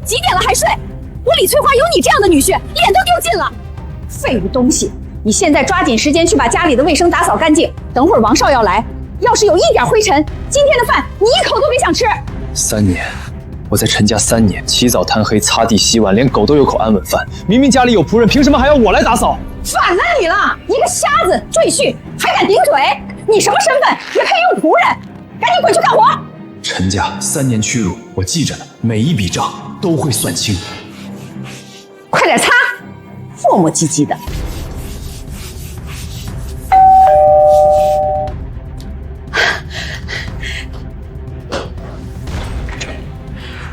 几點了還睡？我李翠花有你這樣的女婿，臉都丟盡了。廢物東西！你現在抓緊時間去把家裡的衛生打掃乾淨。等會兒王少要來，要是有一點灰塵，今天的飯你一口都別想吃。3年，我在陳家3年，起早贪黑，擦地洗碗，連狗都有口安稳飯。明明家裡有仆人，憑什麼還要我來打掃？反了你了！一个瞎子赘婿还敢頂嘴！你什麼身份也配用僕人？趕緊滾去幹活！陳家3年屈辱，我記着呢，每一筆賬都會算清。快點擦，磨磨唧唧的。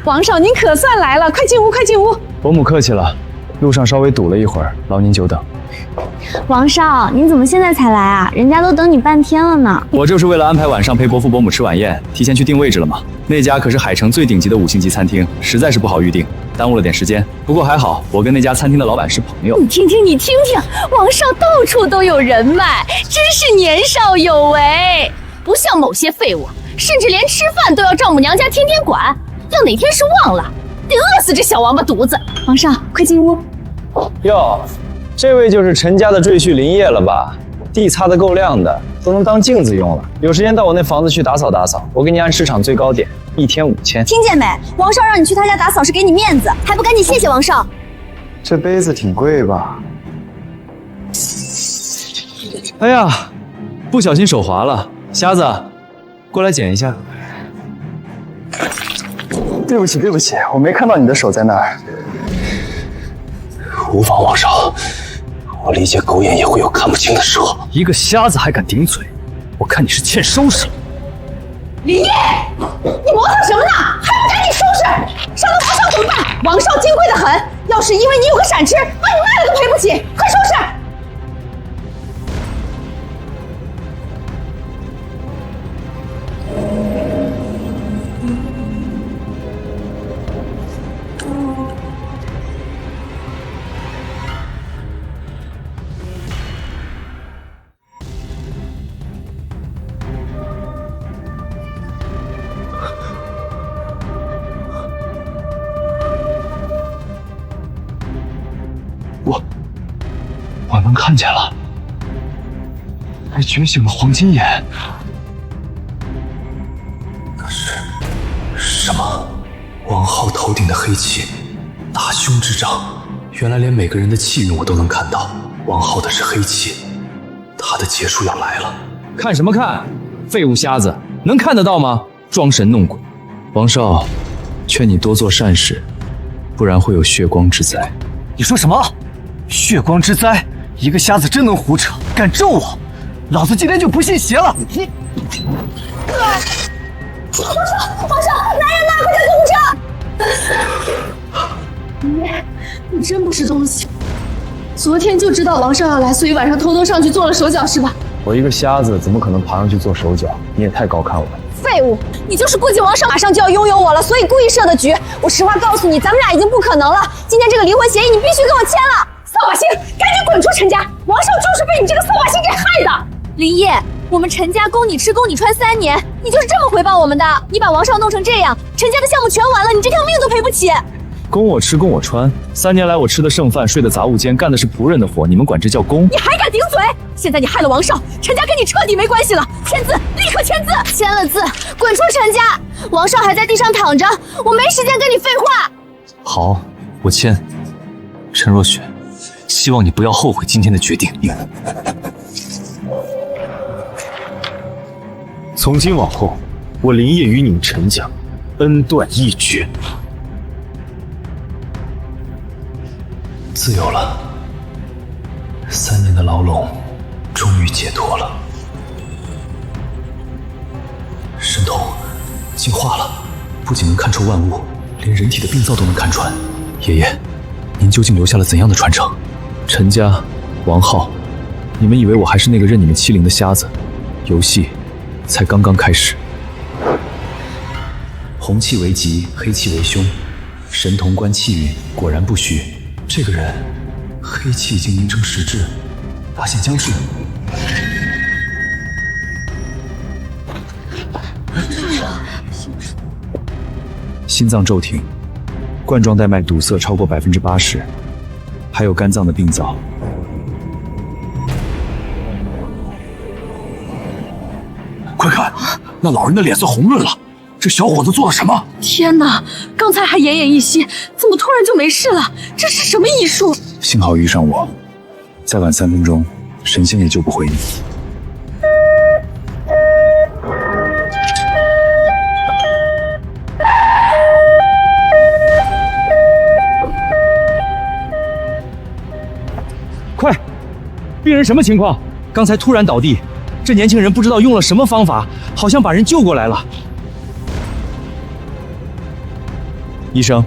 王少，您可算來了，快進屋，快進屋。伯母客氣了，路上稍微堵了一會兒，勞您久等。王少，您怎麼現在才來啊？人家都等你半天了呢。我就是為了安排晚上陪伯父伯母吃晚宴，提前去定位置了嘛。那家可是海城最頂級的5星級餐廳，實在是不好預定，耽誤了點時間。不過還好，我跟那家餐廳的老闆是朋友。你聽聽，你聽聽，王少到處都有人脈，真是年少有為，不像某些廢物，甚至連吃飯都要丈母娘家天天管。要哪天是忘了，得餓死這小王八犢子！王少，快進屋。喲，這位就是陳家的赘婿林業了吧？地擦得夠亮的，都能當鏡子用了。有時間到我那房子去打掃打掃，我給你按市場最高點，1天5000。聽見沒？王少讓你去他家打掃是給你面子，還不趕緊謝謝王少？這杯子挺貴吧？哎呀，不小心手滑了，瞎子，過來撿一下。對不起，對不起，我沒看到你的手在那兒。無妨，王少，我理解狗眼也會有看不清的時候。一個瞎子還敢頂嘴，我看你是欠收拾了。林業，你磨蹭什麼呢？還不趕緊收拾！傷了王少怎麼辦？王少金貴得很，要是因為你有個閃吃，把你賣了都賠不起，快收拾！我能看見了，還覺醒了黃金眼。那是什麼？王浩頭頂的黑氣，大凶之兆。原來連每個人的氣運我都能看到。王浩的是黑氣，他的結束要來了。看什麼看？廢物瞎子，能看得到嗎？裝神弄鬼。王少，勸你多做善事，不然會有血光之災。你說什麼？血光之災？一個瞎子真能胡扯，敢咒我，老子今天就不信邪了！你，王少，男人呢？快叫救護車！你真不是東西，昨天就知道王少要來，所以晚上偷偷上去做了手腳是吧？我一個瞎子怎麼可能爬上去做手腳？你也太高看我了。廢物，你就是顧忌王少馬上就要擁有我了，所以故意設的局。我實話告訴你，咱們倆已經不可能了。今天這個離婚協議你必須跟我簽了。掃把星，趕緊滾出陳家！王少就是被你這個掃把星給害的。林業，我們陳家供你吃供你穿3年，你就是這麼回報我們的？你把王少弄成這樣，陳家的項目全完了，你這條命都賠不起。供我吃供我穿，3年來我吃的剩飯，睡的雜物間，幹的是僕人的活，你們管這叫供？你還敢頂嘴？現在你害了王少，陳家跟你徹底沒關係了。簽字，立刻簽字！簽了字，滾出陳家！王少還在地上躺着，我沒時間跟你廢話。好，我簽。陳若雪，希望你不要後悔今天的決定。從今往後，我林業與你們陳家恩斷義絕。自由了，3年的牢籠終於解脫了。神通進化了，不僅能看透萬物，連人體的病灶都能看穿。爺爺，您究竟留下了怎樣的傳承？陳家、王浩，你們以為我還是那個任你們欺凌的瞎子？遊戲才剛剛開始。紅氣為吉，黑氣為凶，神童觀氣運，果然不虛。這個人黑氣已經凝成實質，大限將至。心臟驟停，冠狀帶脈堵塞超過80%，還有肝臟的病灶。快看，那老人的臉色紅潤了，這小伙子做了什麼？天哪，剛才還奄奄一息，怎麼突然就沒事了？這是什麼醫術？幸好遇上我，再晚3分鐘，神仙也救不回你。快，病人什麼情況？刚才突然倒地，這年輕人不知道用了什麼方法，好像把人救過來了。醫生，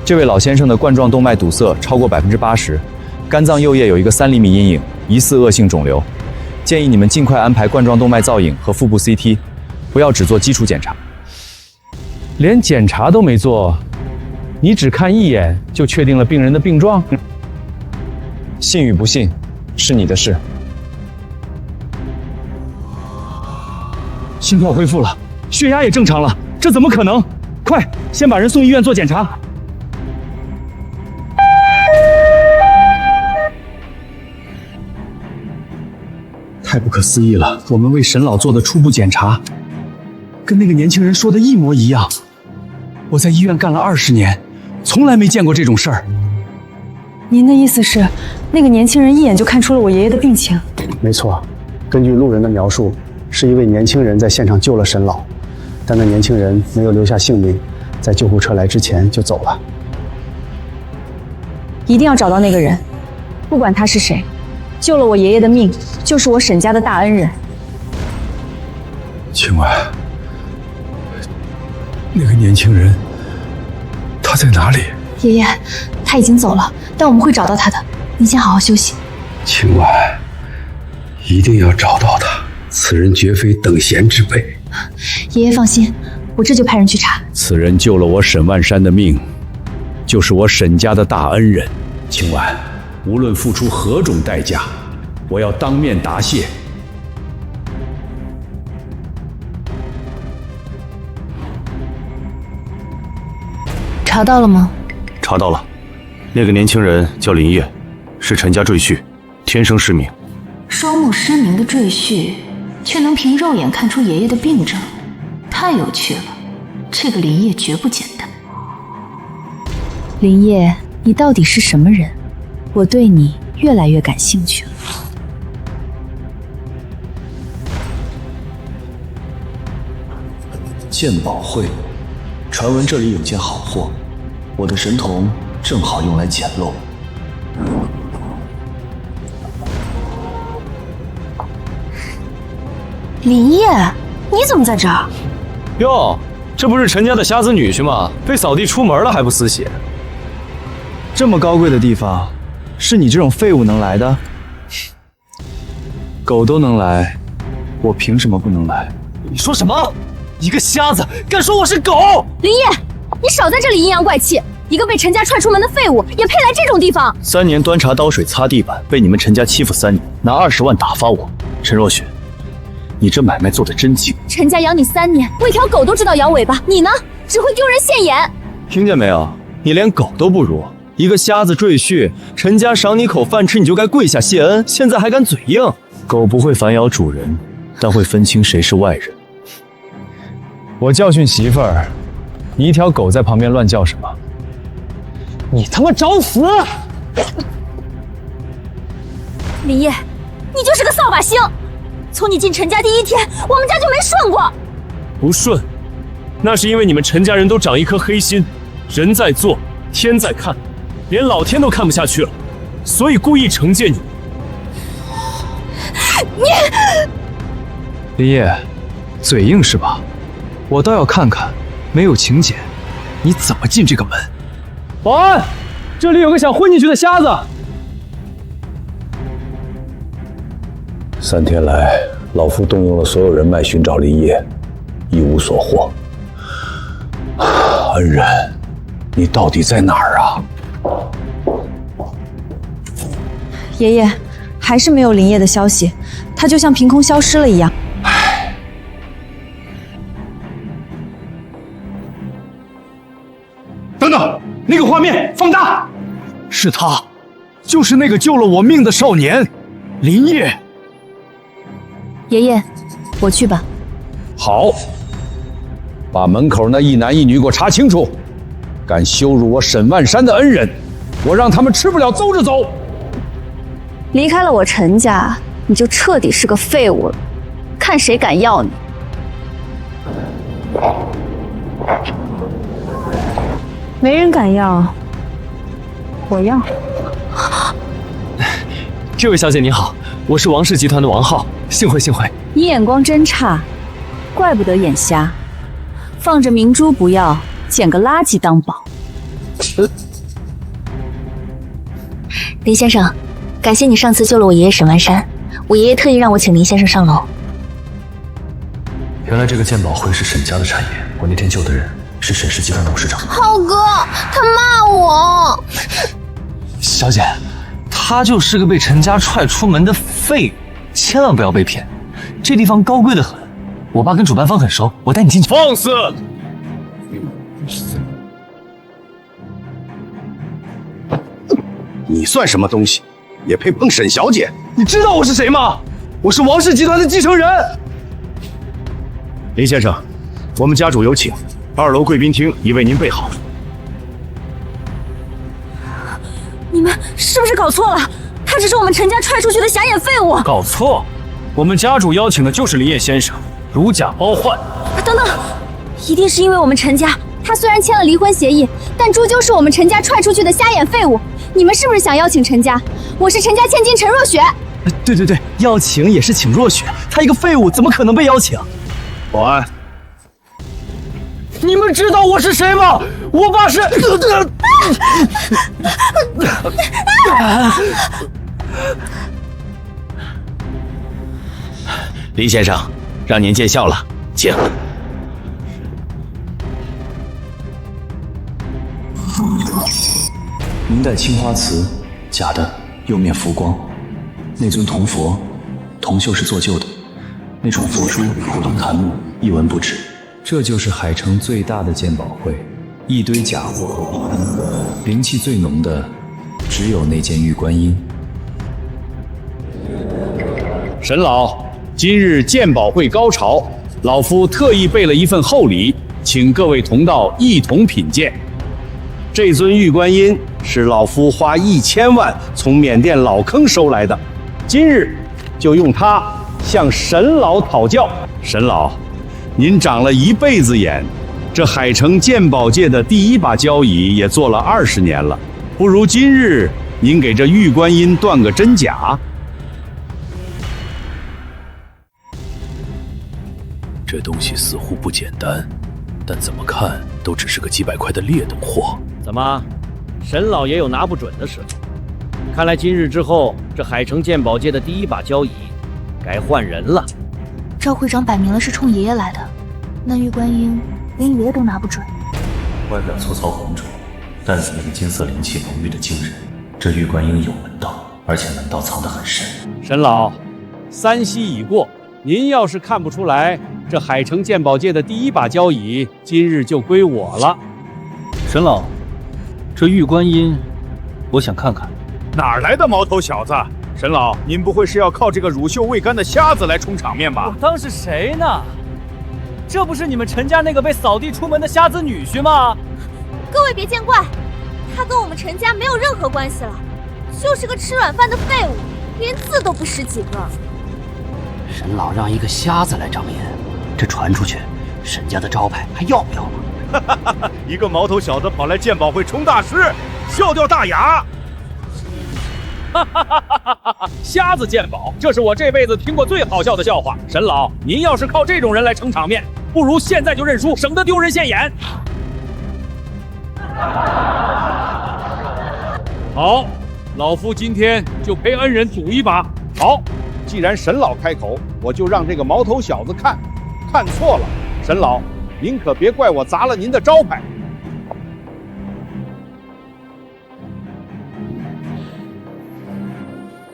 這位老先生的冠狀動脈堵塞超過80%，肝臟右葉有一個3厘米陰影，疑似惡性腫瘤，建議你們盡快安排冠狀動脈造影和腹部 CT， 不要只做基礎檢查。連檢查都沒做，你只看一眼就確定了病人的病狀？信與不信，是你的事。心跳恢復了，血壓也正常了，這怎麼可能？快，先把人送醫院做檢查。太不可思議了，我們為沈老做的初步檢查，跟那個年輕人說的一模一樣。我在醫院幹了20年，從來沒見過這種事兒。您的意思是，那個年輕人一眼就看出了我爺爺的病情？沒錯，根據路人的描述，是一位年輕人在現場救了沈老，但那年輕人沒有留下姓名，在救護車來之前就走了。一定要找到那個人，不管他是誰，救了我爺爺的命，就是我沈家的大恩人。青婉，那个年輕人，他在哪裡？爺爺，他已經走了，但我們會找到他的。你先好好休息。青婉，一定要找到他，此人絕非等閒之輩。爺爺放心，我這就派人去查。此人救了我沈萬山的命，就是我沈家的大恩人。青婉，無論付出何種代價，我要當面答謝。查到了嗎？查到了，那個年輕人叫林業，是陳家赘婿，天生失明。雙目失明的赘婿，卻能憑肉眼看出爺爺的病症，太有趣了。這個林業絕不簡單。林業，你到底是什麼人？我對你越來越感興趣了。鑑寶會，傳聞這裡有件好貨，我的神童正好用來撿漏。林業，你怎麼在這兒？喲，這不是陳家的瞎子女婿嗎？被掃地出門了還不撕血？這麼高貴的地方，是你這種廢物能來的？狗都能來，我憑什麼不能來？你說什麼？一個瞎子敢說我是狗？林業，你少在這裡陰陽怪氣！一個被陳家踹出門的廢物，也配來這種地方？3年端茶倒水擦地板，被你們陳家欺負3年，拿20萬打發我。陳若雪，你這買賣做得真精。陳家養你3年，餵條狗都知道搖尾巴，你呢？只會丟人現眼。聽見沒有？你連狗都不如。一個瞎子赘婿，陳家賞你口飯吃，你就該跪下謝恩，現在還敢嘴硬？狗不會反咬主人，但會分清誰是外人。我教訓媳婦兒，你一條狗在旁邊亂叫什麼？你他媽找死！林業，你就是個掃把星！從你進陳家第1天，我們家就沒順過。不順，那是因為你們陳家人都長一顆黑心，人在做，天在看，連老天都看不下去了，所以故意懲戒你。林業，嘴硬是吧？我倒要看看，沒有請柬，你怎麼進這個門？保安，這裡有個想混進去的瞎子。3天來，老夫動用了所有人脈尋找林業，一無所獲。恩人，你到底在哪兒啊？爺爺，還是沒有林業的消息，他就像憑空消失了一樣。等等，那个畫面放大。是他，就是那個救了我命的少年，林業。爺爺，我去吧。好，把門口那一男一女給我查清楚，敢羞辱我沈萬山的恩人，我讓他們吃不了兜着走。離開了我陳家，你就徹底是個廢物了，看誰敢要你。沒人敢要，我要。這位小姐你好，我是王氏集團的王浩，幸會幸會。你眼光真差，怪不得眼瞎，放着明珠不要，撿個垃圾當寶。林先生，感謝你上次救了我爺爺沈萬山，我爺爺特意讓我請林先生上樓。原來這個鑑寶會是沈家的產業，我那天救的人是沈氏集團董事長。浩哥，他罵我。小姐，他就是個被陳家踹出門的廢物，千萬不要被騙。這地方高貴得很，我爸跟主辦方很熟，我帶你進去。放肆！你算什麼東西，也配碰沈小姐？你知道我是誰嗎？我是王氏集團的繼承人。林先生，我們家主有請，2樓貴賓廳已為您備好。你們是不是搞錯了？他只是我們陳家踹出去的瞎眼廢物。搞錯，我們家主邀請的就是林業先生，如假包換。等等，一定是因為我們陳家，他雖然簽了離婚協議，但終究是我們陳家踹出去的瞎眼廢物。你們是不是想邀請陳家？我是陳家千金陳若雪。對對對，邀請也是請若雪，他一個廢物怎麼可能被邀請？保安，你們知道我是誰嗎？我爸是……林先生，讓您見笑了，請。明代青花瓷，假的，釉面浮光。那尊銅佛，銅鏽是做舊的，那種佛珠不動檀木，一文不值。這就是海城最大的鑑寶會，一堆假貨和弊案，靈氣最濃的只有那件玉觀音。沈老，今日鑑寶會高潮，老夫特意備了一份厚禮，請各位同道一同品鑑。這尊玉觀音是老夫花1000萬從緬甸老坑收來的，今日就用它向沈老討教。沈老，您長了一輩子眼，這海城鑑寶界的第一把交椅也做了20年了，不如今日您給這玉觀音斷個真假。這東西似乎不簡單，但怎麼看都只是個幾百塊的劣等貨。怎麼，沈老也有拿不準的時候？看來今日之後，這海城鑑寶界的第一把交椅該換人了。趙會長擺明了是衝爺爺來的，那玉觀音連爺爺都拿不準。外表粗糙渾濁，但裡面的金色靈氣濃郁的驚人。這玉觀音有門道，而且門道藏得很深。沈老，3夕已過，您要是看不出來，這海城鑑寶界的第一把交椅今日就歸我了。沈老，這玉觀音，我想看看。哪來的毛頭小子？沈老，您不會是要靠這個乳臭未乾的瞎子來充場面吧？我當是誰呢？這不是你們陳家那個被掃地出門的瞎子女婿嗎？各位別見怪，他跟我們陳家沒有任何關係了，就是個吃軟飯的廢物，連字都不識幾個。沈老讓一個瞎子來掌眼，這傳出去，沈家的招牌還要不要了？一個毛頭小子跑來鑑寶會充大師，笑掉大牙。瞎子鑑寶，這是我這輩子聽過最好笑的笑話。沈老，您要是靠這種人來撐場面，不如現在就認輸，省得丟人現眼。好，老夫今天就陪恩人賭一把。好，既然沈老開口，我就讓這個毛頭小子看錯了。沈老，您可別怪我砸了您的招牌。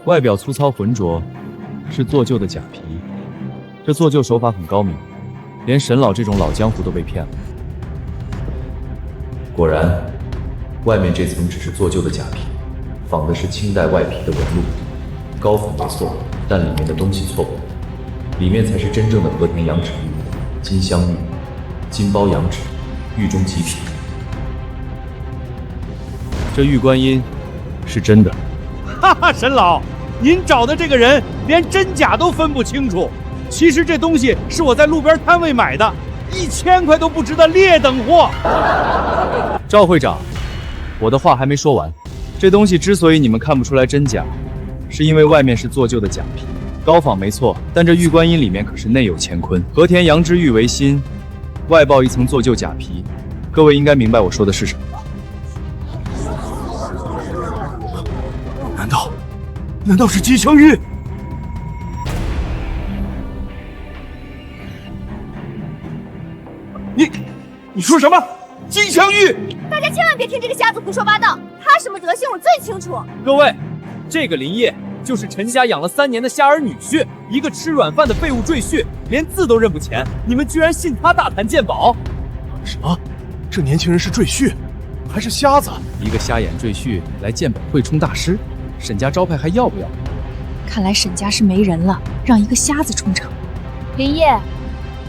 外表粗糙渾濁，是做舊的假皮。這做舊手法很高明，連沈老這種老江湖都被騙了。果然，外面這層只是做舊的假皮，仿的是清代外皮的紋路。高仿沒錯，但裡面的東西錯誤，裡面才是真正的和田羊脂玉，金鑲玉，金包羊脂，玉中极品。这玉观音是真的。哈哈，沈老，您找的这个人连真假都分不清楚。其實這東西是我在路邊攤位買的，1000塊都不值的劣等貨。趙會長，我的話還沒說完。這東西之所以你們看不出來真假，是因為外面是做舊的假皮，高仿沒錯，但這玉觀音裡面可是內有乾坤，和田羊脂玉為心，外包一層做舊假皮。各位應該明白我說的是什麼吧？難道是金鑲玉？你說什麼？金鑲玉？大家千萬別聽這個瞎子胡說八道，他什麼德行我最清楚。各位，這個林業就是陳家養了3年的瞎兒女婿，一個吃軟飯的廢物赘婿，連字都認不全，你們居然信他大談鑑寶？什麼？這年輕人是赘婿，還是瞎子？一個瞎眼赘婿來鑑寶會充大師，沈家招牌還要不要？看來沈家是沒人了，讓一個瞎子充成。林業，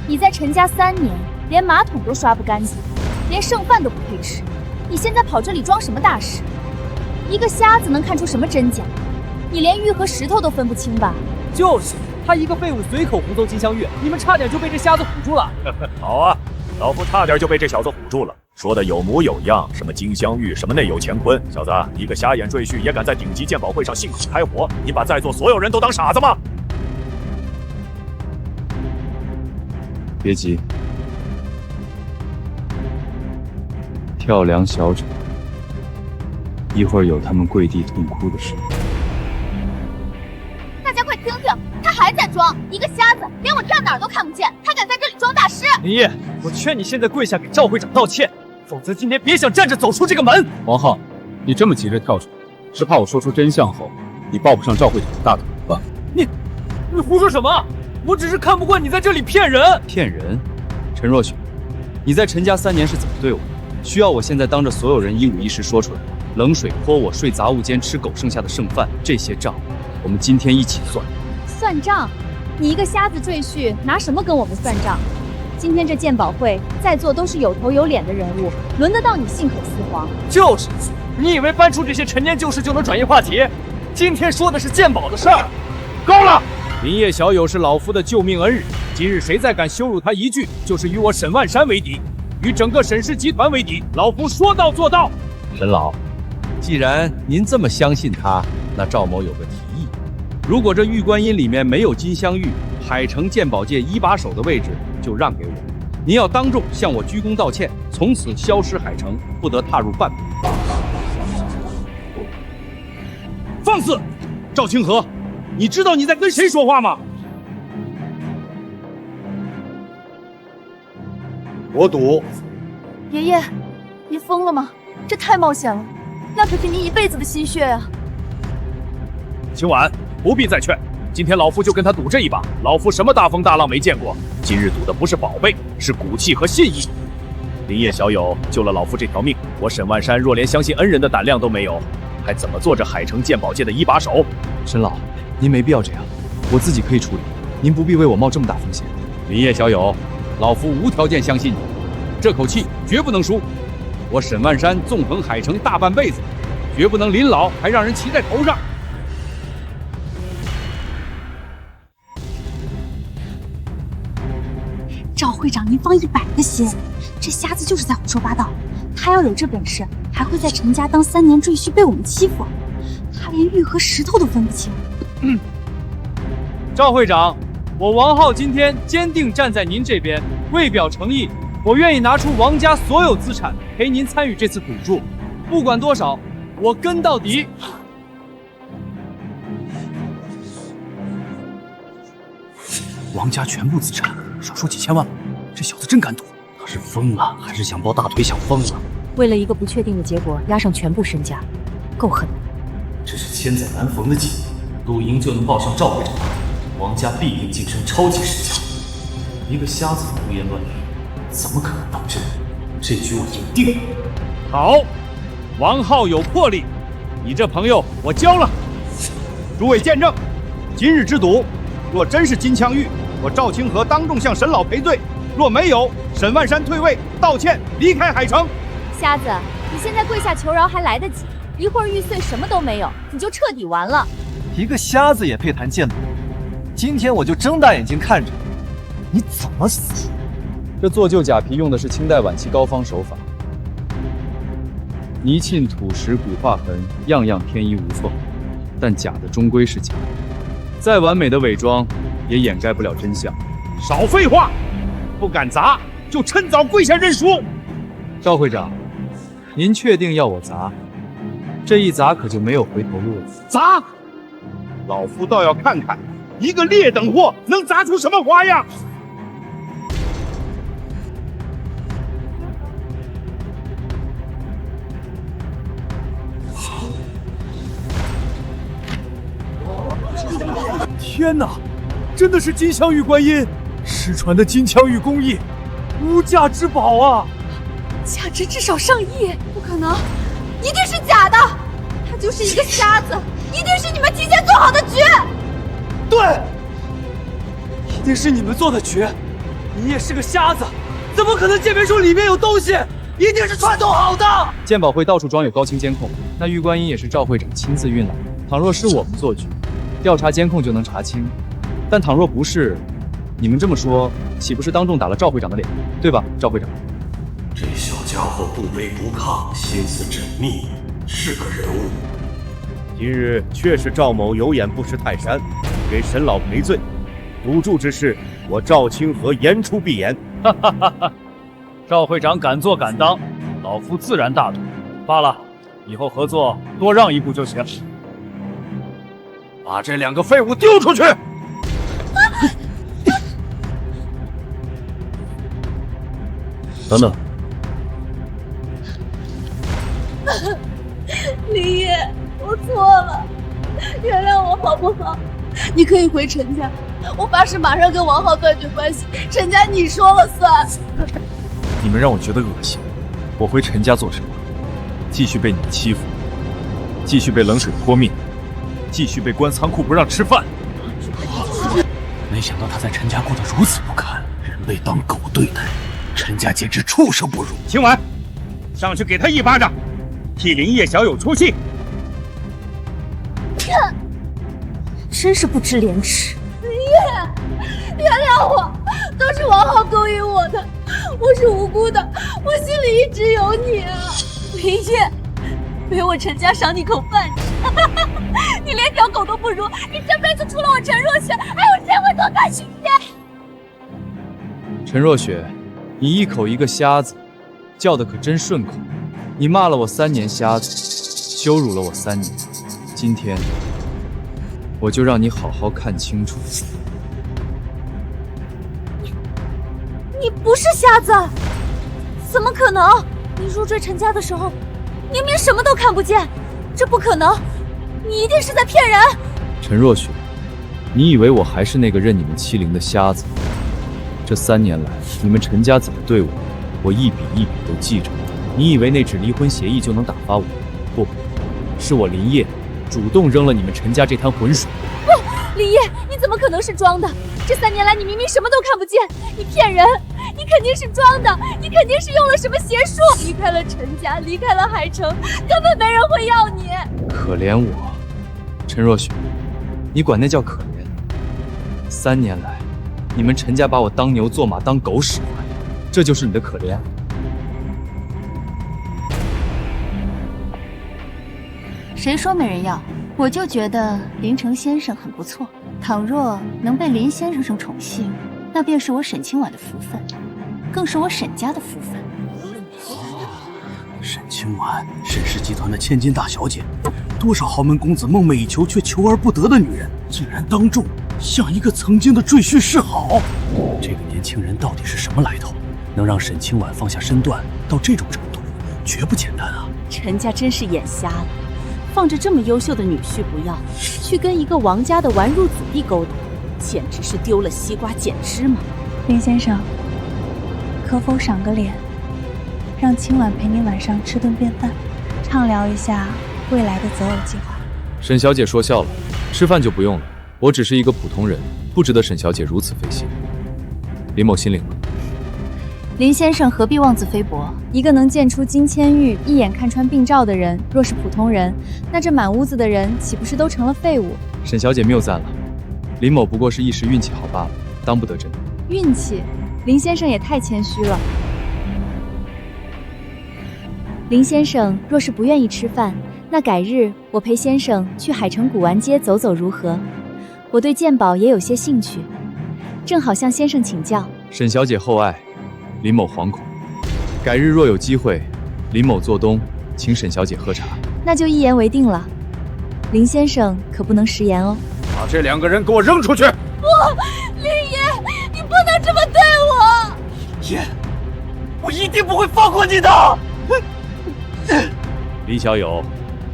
你在陳家3年，連馬桶都刷不乾淨，連剩飯都不配吃，你現在跑這裡裝什麼大師？一個瞎子能看出什麼真假？你連玉和石頭都分不清吧？就是，他一個廢物隨口胡謅金鑲玉，你們差點就被這瞎子唬住了。好啊，老夫差點就被這小子唬住了。說的有模有樣，什麼金鑲玉，什麼內有乾坤，小子，一個瞎眼赘婿也敢在頂級鑑寶會上信口開河？你把在座所有人都當傻子嗎？別急，跳梁小丑，一會兒有他們跪地痛哭的時候。大家快聽聽，他還在裝，一個瞎子，連我站哪兒都看不見，他敢在這裡裝大師？林業，我勸你現在跪下給趙會長道歉。否則今天別想站着走出這個門。王浩，你這麼急着跳出來，是怕我說出真相後，你抱不上趙會長的大腿吧？你胡說什麼？我只是看不慣你在這裡騙人。騙人？陳若雪，你在陳家3年是怎麼對我的？需要我現在當着所有人一五一十說出來嗎？冷水潑我，睡雜物間，吃狗剩下的剩飯，這些賬我們今天一起算。算賬？你一個瞎子赘婿，拿什麼跟我們算賬？今天這鑑寶會，在座都是有頭有臉的人物，輪得到你信口雌黃？就是，你以為搬出這些陳年舊事就能轉移話題？今天說的是鑑寶的事兒。夠了！林業小友是老夫的救命恩人，今日誰再敢羞辱他一句，就是與我沈萬山為敵，與整個沈氏集團為敵。老夫說到做到。沈老，既然您這麼相信他，那趙某有個提議，如果這玉觀音裡面沒有金鑲玉，海城鑑寶界一把手的位置就讓給我，您要當眾向我鞠躬道歉，從此消失海城，不得踏入半步。放肆！趙清河，你知道你在跟誰說話嗎？我賭。爺爺，你瘋了嗎？這太冒險了，那可是你一輩子的心血啊！今晚不必再勸。今天老夫就跟他賭這一把，老夫什麼大風大浪沒見過，今日賭的不是寶貝，是骨氣和信義。林業小友救了老夫這條命，我沈萬山若連相信恩人的膽量都沒有，還怎麼做這海城鑑寶界的一把手？沈老，您沒必要這樣，我自己可以處理，您不必為我冒這麼大風險。林業小友，老夫無條件相信你，這口氣絕不能輸。我沈萬山縱橫海城大半輩子，絕不能臨老還讓人騎在頭上。趙會長，您放100個心，這瞎子就是在胡說八道。他要有這本事，還會在陳家當3年赘婿被我們欺負。他連玉和石頭都分不清。趙會長，我王浩今天堅定站在您這邊，為表誠意，我願意拿出王家所有資產陪您參與這次賭注，不管多少，我跟到底。王家全部資產，少說幾千萬，這小子真敢賭！他是瘋了，還是想抱大腿想瘋了？為了一個不確定的結果，押上全部身家，夠狠的。這是千載難逢的機會，賭贏就能抱上趙會長，王家必定晉升超級世家。一個瞎子胡言亂語，怎麼可能當真？這局我贏定了。好，王浩有魄力，你这朋友我交了。诸位见证，今日之赌，若真是金枪玉，我赵清河当众向沈老赔罪；若没有，沈万山退位道歉，离開海城。瞎子，你现在跪下求饒還來得及，一會兒玉碎什麼都沒有，你就徹底完了。一個瞎子也配談劍寶？今天我就睜大眼睛看着你怎麼死！這做舊假皮用的是清代晚期膏方手法，泥沁土石骨化痕，樣樣天衣無縫，但假的終歸是假，再完美的偽裝也掩蓋不了真相。少廢話，不敢砸就趁早跪下認輸。趙會長，您確定要我砸？這一砸可就沒有回頭路了。砸！老夫倒要看看一個劣等貨能砸出什麼花樣。天哪，真的是金鑲玉觀音，失傳的金鑲玉工藝，無價之寶啊！價值至少上億，不可能，一定是假的，他就是一個瞎子，一定是你們提前做好的局。對，一定是你們做的局，你也是個瞎子，怎麼可能鑑別出裡面有東西？一定是串通好的。鑑寶會到處裝有高清監控，那玉觀音也是趙會長親自運來，倘若是我們做局，調查監控就能查清，但倘若不是，你們這麼說，豈不是當眾打了趙會長的臉，對吧，趙會長？這小家伙不卑不亢，心思縝密，是個人物。今日確實趙某有眼不識泰山，給沈老賠罪。賭注之事，我趙清河言出必言。哈哈哈哈！趙會長敢做敢當，老夫自然大度。罷了，以後合作多讓一步就行。把這兩個廢物丟出去！等等，林烨，我錯了，原諒我好不好？你可以回陳家，我發誓馬上跟王浩斷絕關係，陳家你說了算。你們讓我覺得惡心，我回陳家做什麼？繼續被你們欺負，繼續被冷水潑面，繼續被關倉庫不讓吃飯。沒想到他在陳家過得如此不堪，人被當狗對待，陳家簡直畜生不如。秦婉，上去給他一巴掌，替林烨小友出氣。真是不知廉恥。林烨，原諒我，都是王浩勾引我的，我是無辜的，我心裡一直有你啊。林烨，陪我陳家賞你口飯吃，你連條狗都不如，你這輩子除了我陳若雪，還有誰會多看心眼？陳若雪，你一口一個瞎子，叫的可真順口。你罵了我3年瞎子，羞辱了我3年，今天我就讓你好好看清楚。你不是瞎子，怎麼可能？你入赘陳家的時候，明明什麼都看不見，這不可能，你一定是在騙人。陳若雪，你以為我還是那個任你們欺凌的瞎子？這3年來，你們陳家怎麼對我一筆一筆都記着。你以為那紙離婚協議就能打發我？不，是我林烨主動扔了你們陳家這灘渾水。不，林烨，你怎麼可能是裝的？這3年來你明明什麼都看不見，你騙人，你肯定是裝的，你肯定是用了什麼邪術，離開了陳家，離開了海城，根本沒人會要你。可憐我，陳若雪，你管那叫可憐？3年來，你們陳家把我當牛做馬當狗使喚，這就是你的可憐？誰說沒人要？我就覺得林城先生很不錯，倘若能被林先生寵幸，那便是我沈清婉的福分，更是我沈家的福分。沈清婉，沈氏集团的千金大小姐，多少豪門公子夢寐以求卻求而不得的女人，竟然當眾向一個曾經的赘婿示好。這個年輕人到底是什麼來頭？能讓沈清婉放下身段到這種程度，絕不簡單啊！陳家真是眼瞎了。放着這麼優秀的女婿不要，去跟一個王家的紈絝子弟勾搭，簡直是丟了西瓜撿芝麻。林先生，可否賞個臉，讓清婉陪你晚上吃頓便飯？暢聊一下未来的擇偶計劃。沈小姐说笑了，吃饭就不用了。我只是一个普通人，不值得沈小姐如此费心。林某心领了。林先生何必妄自菲薄？一个能见出金千玉、一眼看穿病灶的人，若是普通人，那这满屋子的人岂不是都成了废物？沈小姐谬赞了，林某不过是一时运气好罢了，当不得真。运气？林先生也太谦虚了。林先生若是不愿意吃饭，那改日我陪先生去海城古玩街走走如何？我对鉴宝也有些興趣，正好向先生請教。沈小姐厚爱，林某惶恐。改日若有機會，林某做東，請沈小姐喝茶。那就一言為定了。林先生可不能食言哦。把這兩個人給我扔出去！不，林爺，你不能這麼對我！爺，我一定不會放過你的！林小友，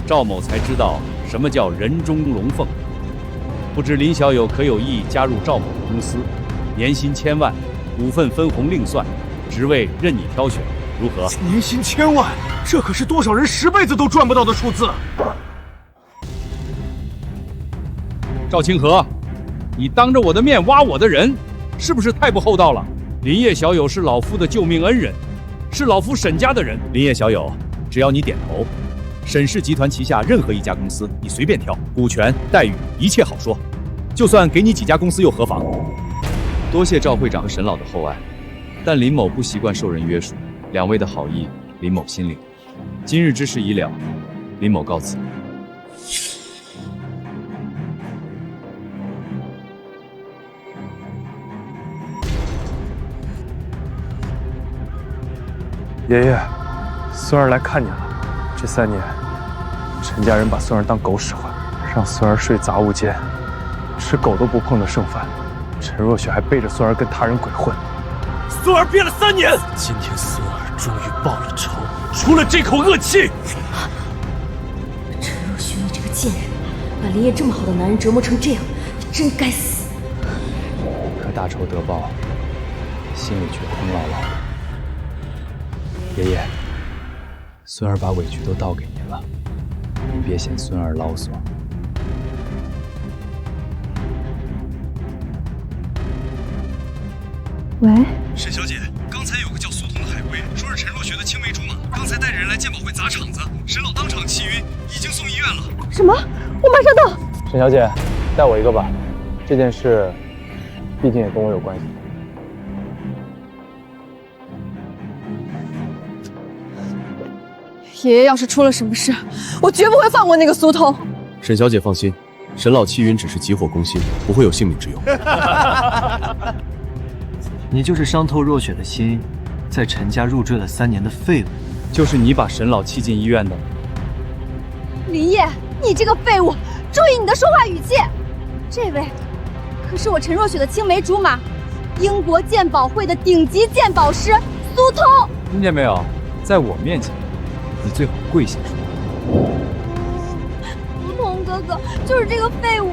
趙某才知道什麼叫人中龍鳳。不知林小友可有意加入趙某的公司？年薪1000萬，股份分紅另算，職位任你挑選，如何？年薪1000萬，這可是多少人10輩子都賺不到的數字。趙清河，你當着我的面挖我的人，是不是太不厚道了？林業小友是老夫的救命恩人，是老夫沈家的人。林業小友，只要你點頭，沈氏集團旗下任何一家公司，你隨便挑，股權、待遇一切好說。就算給你幾家公司又何妨？多謝趙會長和沈老的厚愛，但林某不習慣受人約束，兩位的好意，林某心領。今日之事已了，林某告辭。爺爺，孫兒來看你了。這3年，陳家人把孫兒當狗使喚，讓孫兒睡雜物間，吃狗都不碰的剩飯。陳若雪還背着孫兒跟他人鬼混。孫兒憋了3年，今天孫兒終於報了仇，出了這口惡氣。陳若雪，你這個賤人，把林業這麼好的男人折磨成這樣，你真該死。可大仇得報，心裡卻空落落的。爺爺，孫兒把委屈都倒給您了，您別嫌孫兒嘮嗦。喂，沈小姐，剛才有個叫蘇通的海歸，說是陳若雪的青梅竹馬，剛才帶着人來鑑寶會砸場子，沈老當場氣暈，已經送醫院了。什麼？我馬上到。沈小姐，帶我一個吧，這件事畢竟也跟我有關係。爺爺要是出了什麼事，我絕不會放過那個蘇通。沈小姐放心，沈老氣暈只是急火攻心，不會有性命之憂。你就是傷透若雪的心，在陳家入贅了3年的廢物。就是你把沈老氣進醫院的。林業，你這個廢物，注意你的說話語氣。這位可是我陳若雪的青梅竹馬，英國鑑寶會的頂級鑑寶師蘇通。聽見沒有？在我面前，你最好跪下說。蘇通哥哥就是這個廢物，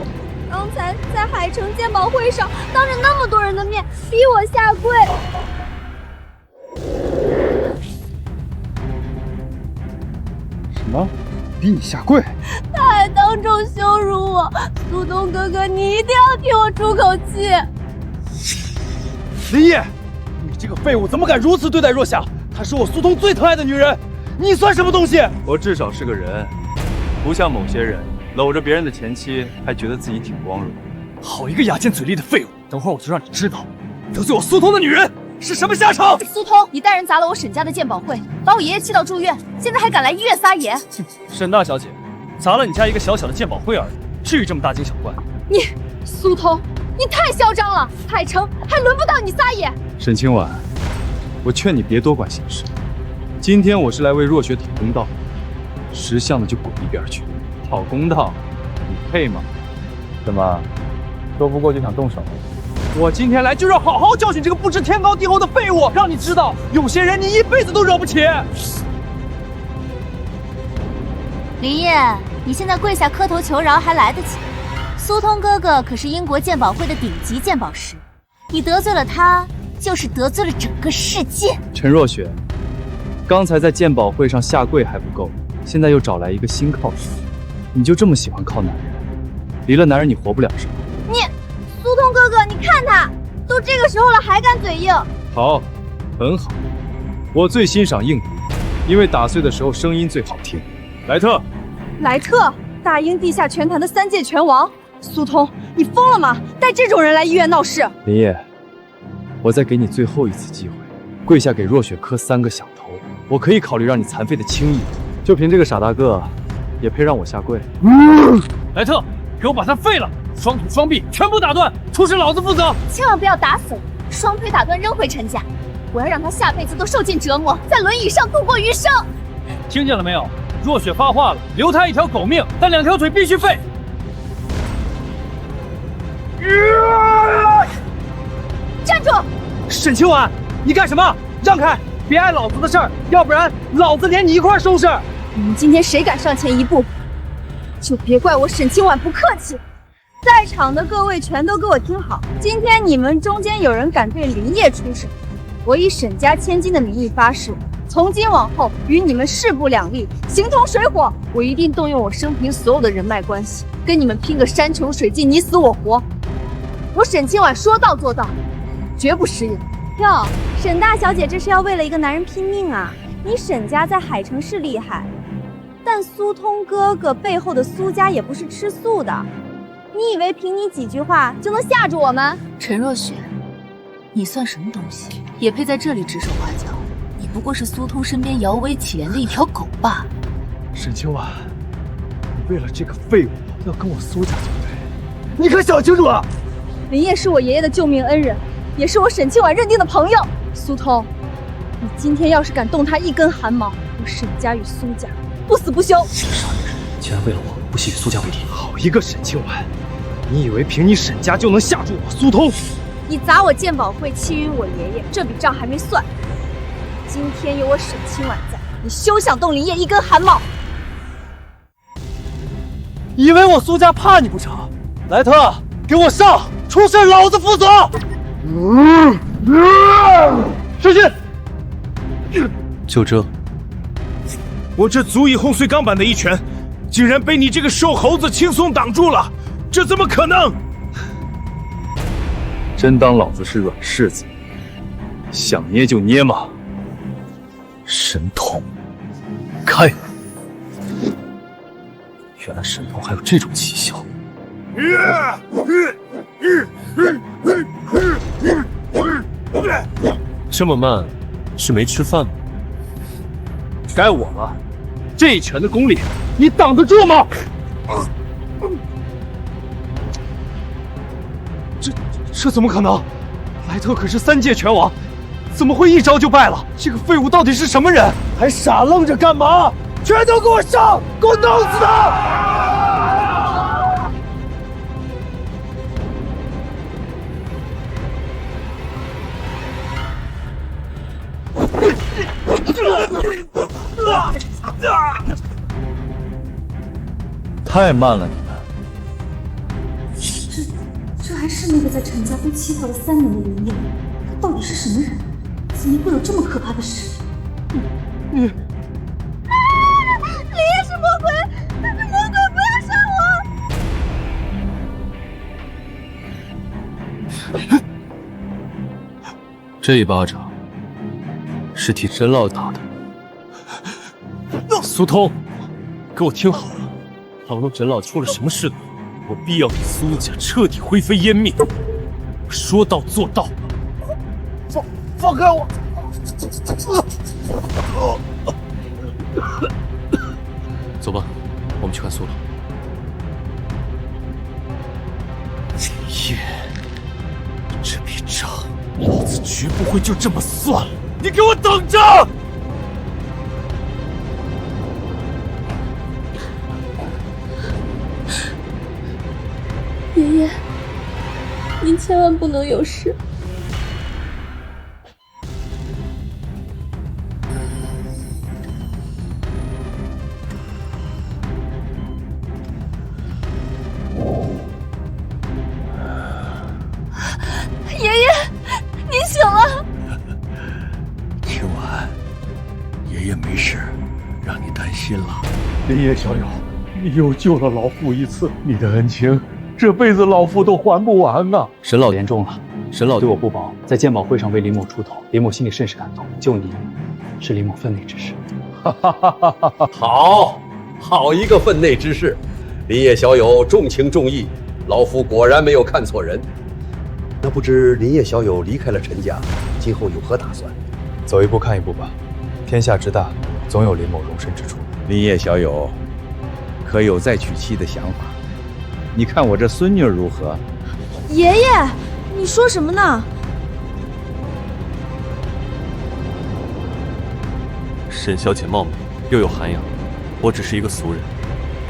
剛才在海城鑑寶會上，當着那麼多人的面逼我下跪。什麼？逼你下跪？他還當眾羞辱我，蘇通哥哥，你一定要替我出口氣。林業，你這個廢物怎麼敢如此對待若霞？她是我蘇通最疼愛的女人，你算什麼東西？我至少是個人，不像某些人摟着別人的前妻，還覺得自己挺光榮。好一個啞尖嘴利的廢物！等會兒我就讓你知道，得罪我蘇通的女人是什麼下場。蘇通，你帶人砸了我沈家的鑑寶會，把我爺爺氣到住院，現在還敢來醫院撒野。沈大小姐，砸了你家一個小小的鑑寶會而已，至於這麼大驚小怪？你蘇通，你太囂張了！海城還輪不到你撒野。沈清婉，我勸你別多管閒事。今天我是來為若雪討公道，識相的就滾一邊去。討公道，你配嗎？怎麼，說不過就想動手？我今天來就是好好教訓這個不知天高地厚的廢物，讓你知道有些人你一輩子都惹不起。林業，你現在跪下磕頭求饒還來得及。蘇通哥哥可是英國鑑寶會的頂級鑑寶師，你得罪了他，就是得罪了整個世界。陳若雪，刚才在鉴宝會上下跪還不夠，現在又找來一個新靠山。你就這麼喜歡靠男人？離了男人你活不了是吧？你，蘇通哥哥，你看他，都這個時候了還敢嘴硬。好，很好，我最欣賞硬的，因為打碎的時候聲音最好聽。萊特，萊特，大英地下拳壇的3屆拳王，蘇通，你瘋了嗎？帶這種人來醫院鬧事？林燁，我再給你最後一次機會，跪下給若雪磕3個響頭，我可以考慮讓你殘廢的輕易。就憑這個傻大個，也配讓我下跪？萊特，給我把他廢了，雙腿雙臂全部打斷，出事老子負責。千萬不要打死我，雙腿打斷扔回陳家，我要讓他下輩子都受盡折磨，在輪椅上度過餘生。聽見了沒有？若雪發話了，留他一條狗命，但2條腿必須廢。站住！沈清婉，你幹什麼？讓開！別礙老子的事兒，要不然老子連你一塊收拾！你們今天誰敢上前一步，就別怪我沈清婉不客氣。在場的各位全都給我聽好，今天你們中間有人敢對林燁出手，我以沈家千金的名義發誓，從今往後與你們勢不兩立，形同水火。我一定動用我生平所有的人脈關係，跟你們拼個山窮水盡，你死我活。我沈清婉說到做到，絕不食言。喲，沈大小姐這是要為了一個男人拼命啊！你沈家在海城是厲害，但蘇通哥哥背後的蘇家也不是吃素的。你以為憑你幾句話就能嚇住我們？陳若雪，你算什麼東西？也配在這裡指手畫腳？你不過是蘇通身邊搖尾乞憐的一條狗罷了。沈清婉，你為了這個廢物要跟我蘇家作對，你可想清楚了！林燁是我爺爺的救命恩人，也是我沈清婉認定的朋友。蘇通，你今天要是敢動他一根汗毛，我沈家與蘇家不死不休。這個傻女人竟然為了我不惜與蘇家為敵！好一個沈清婉，你以為憑你沈家就能嚇住我蘇通？你砸我鑑寶會，欺暈我爺爺，這筆賬還沒算。今天有我沈清婉在，你休想動林燁一根汗毛！以為我蘇家怕你不成？萊特，給我上！出事老子負責！小心！就這，我這足以轰碎鋼板的一拳，竟然被你這個瘦猴子輕鬆擋住了，這怎麼可能？真當老子是軟柿子，想捏就捏嗎？神通，開！原來神通還有這種奇效。這麼慢，是沒吃飯嗎？該我了，這一拳的功力，你擋得住嗎？這怎麼可能？萊特可是3屆拳王，怎麼會一招就敗了？這個廢物到底是什麼人？還傻愣着幹嘛？全都給我上！給我弄死他！太慢了，你们。这還是那個在陳家被欺負了3年的林燁，他到底是什麼人？怎麼會有這麼可怕的事？林燁是魔鬼，他是魔鬼，不要殺我！這一巴掌是替甄老打的。蘇通，給我聽好了，倘若甄老出了什麼事，我必要你蘇家徹底灰飛煙滅。我說到做到。放開我！走吧，我們去看蘇老。林燁，這筆賬老子絕不會就這麼算了！你給我等着！爺爺，您千萬不能有事。爺爺，您醒了。听完，爺心了。林业小友，你又救了老夫一次，你的恩情这辈子老夫都还不完啊！沈老言重了，沈老对我不薄，在鉴宝会上为林某出头，林某心里甚是感动。救你，是林某分内之事。好一个分内之事！林业小友重情重义，老夫果然没有看错人。那不知林业小友离开了陈家，今后有何打算？走一步看一步吧，天下之大，总有林某容身之处。林业小友，可有再娶妻的想法？你看我这孙女如何？爷爷，你说什么呢？沈小姐貌美又有涵养，我只是一个俗人，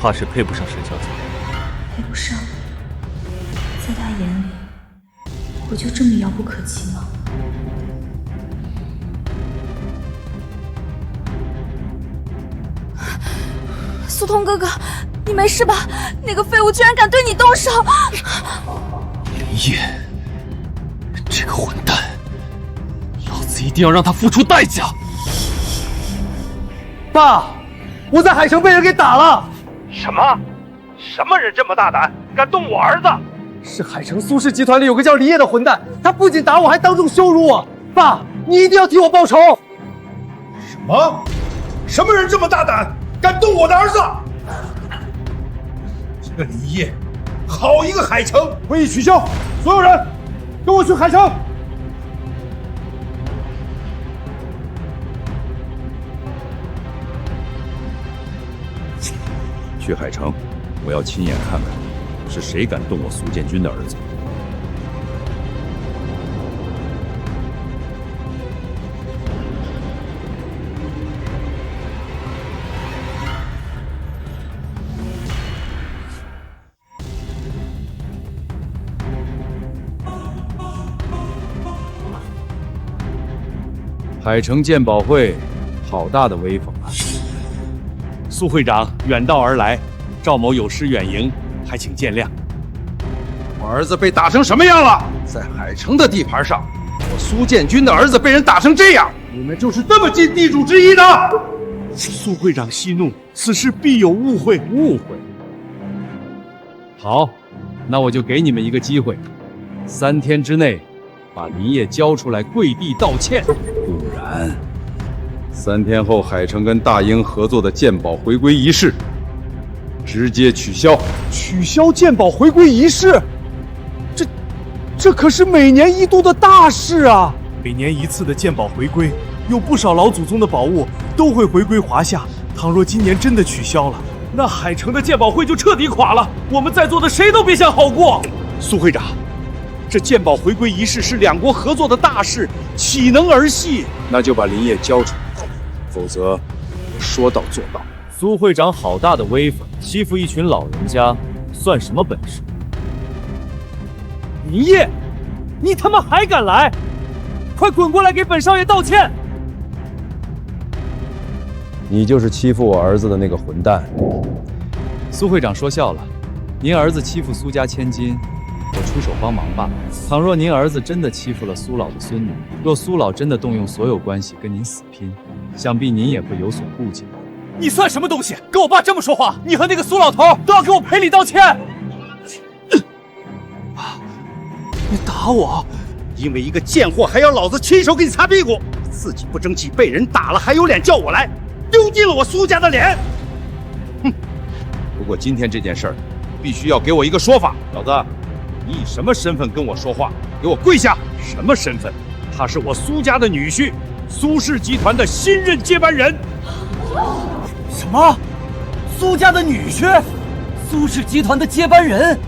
怕是配不上沈小姐。配不上，在他眼里，我就这么遥不可及吗？苏童哥哥，你没事吧？那个废物居然敢对你动手！林业，这个混蛋，老子一定要让他付出代价！爸，我在海城被人给打了。什么？什么人这么大胆，敢动我儿子？是海城苏氏集团里有个叫林业的混蛋，他不仅打我，还当众羞辱我。爸，你一定要替我報仇！什么？什么人这麼大膽，敢動我的兒子？這個林業，好一個海城！會議取消，所有人跟我去海城。去海城，我要親眼看看，是誰敢動我蘇建軍的兒子。海城鉴寶會，好大的威風啊！蘇會長遠道而來，趙某有失遠迎，還請見諒。我兒子被打成什麼樣了？在海城的地盤上，我蘇建軍的兒子被人打成這樣，你們就是這麼盡地主之誼的？蘇會長息怒，此事必有誤會。誤會？好，那我就給你們一個機會，3天之內把林業交出來，跪地道歉。不然，3天後海城跟大英合作的鑑寶回歸儀式直接取消。取消鑑寶回歸儀式？這可是每年一度的大事啊！每年一次的鑑寶回歸，有不少老祖宗的寶物都會回歸華夏。倘若今年真的取消了，那海城的鑑寶會就徹底垮了，我們在座的誰都別想好過。蘇會長，這鑑寶回歸儀式是兩國合作的大事，豈能兒戲？那就把林業交出來，否則說到做到。蘇會長好大的威風，欺負一群老人家，算什麼本事？林業，你他媽還敢來？快滾過來給本少爺道歉！你就是欺負我兒子的那個混蛋。蘇會長說笑了，您兒子欺負蘇家千金，我出手幫忙吧。倘若您兒子真的欺負了蘇老的孫女，若蘇老真的動用所有關係跟您死拼，想必您也會有所顧忌。你算什麼東西？跟我爸這麼說話？你和那個蘇老頭都要給我賠禮道歉！你打我，因為一個賤貨還要老子親手給你擦屁股，自己不爭氣被人打了還有臉叫我來，丟盡了我蘇家的臉。哼！不過今天這件事兒，必須要給我一個說法。小子，你以什麼身份跟我說話？給我跪下！什麼身份？他是我蘇家的女婿，蘇氏集團的新任接班人。什麼？蘇家的女婿？蘇氏集團的接班人？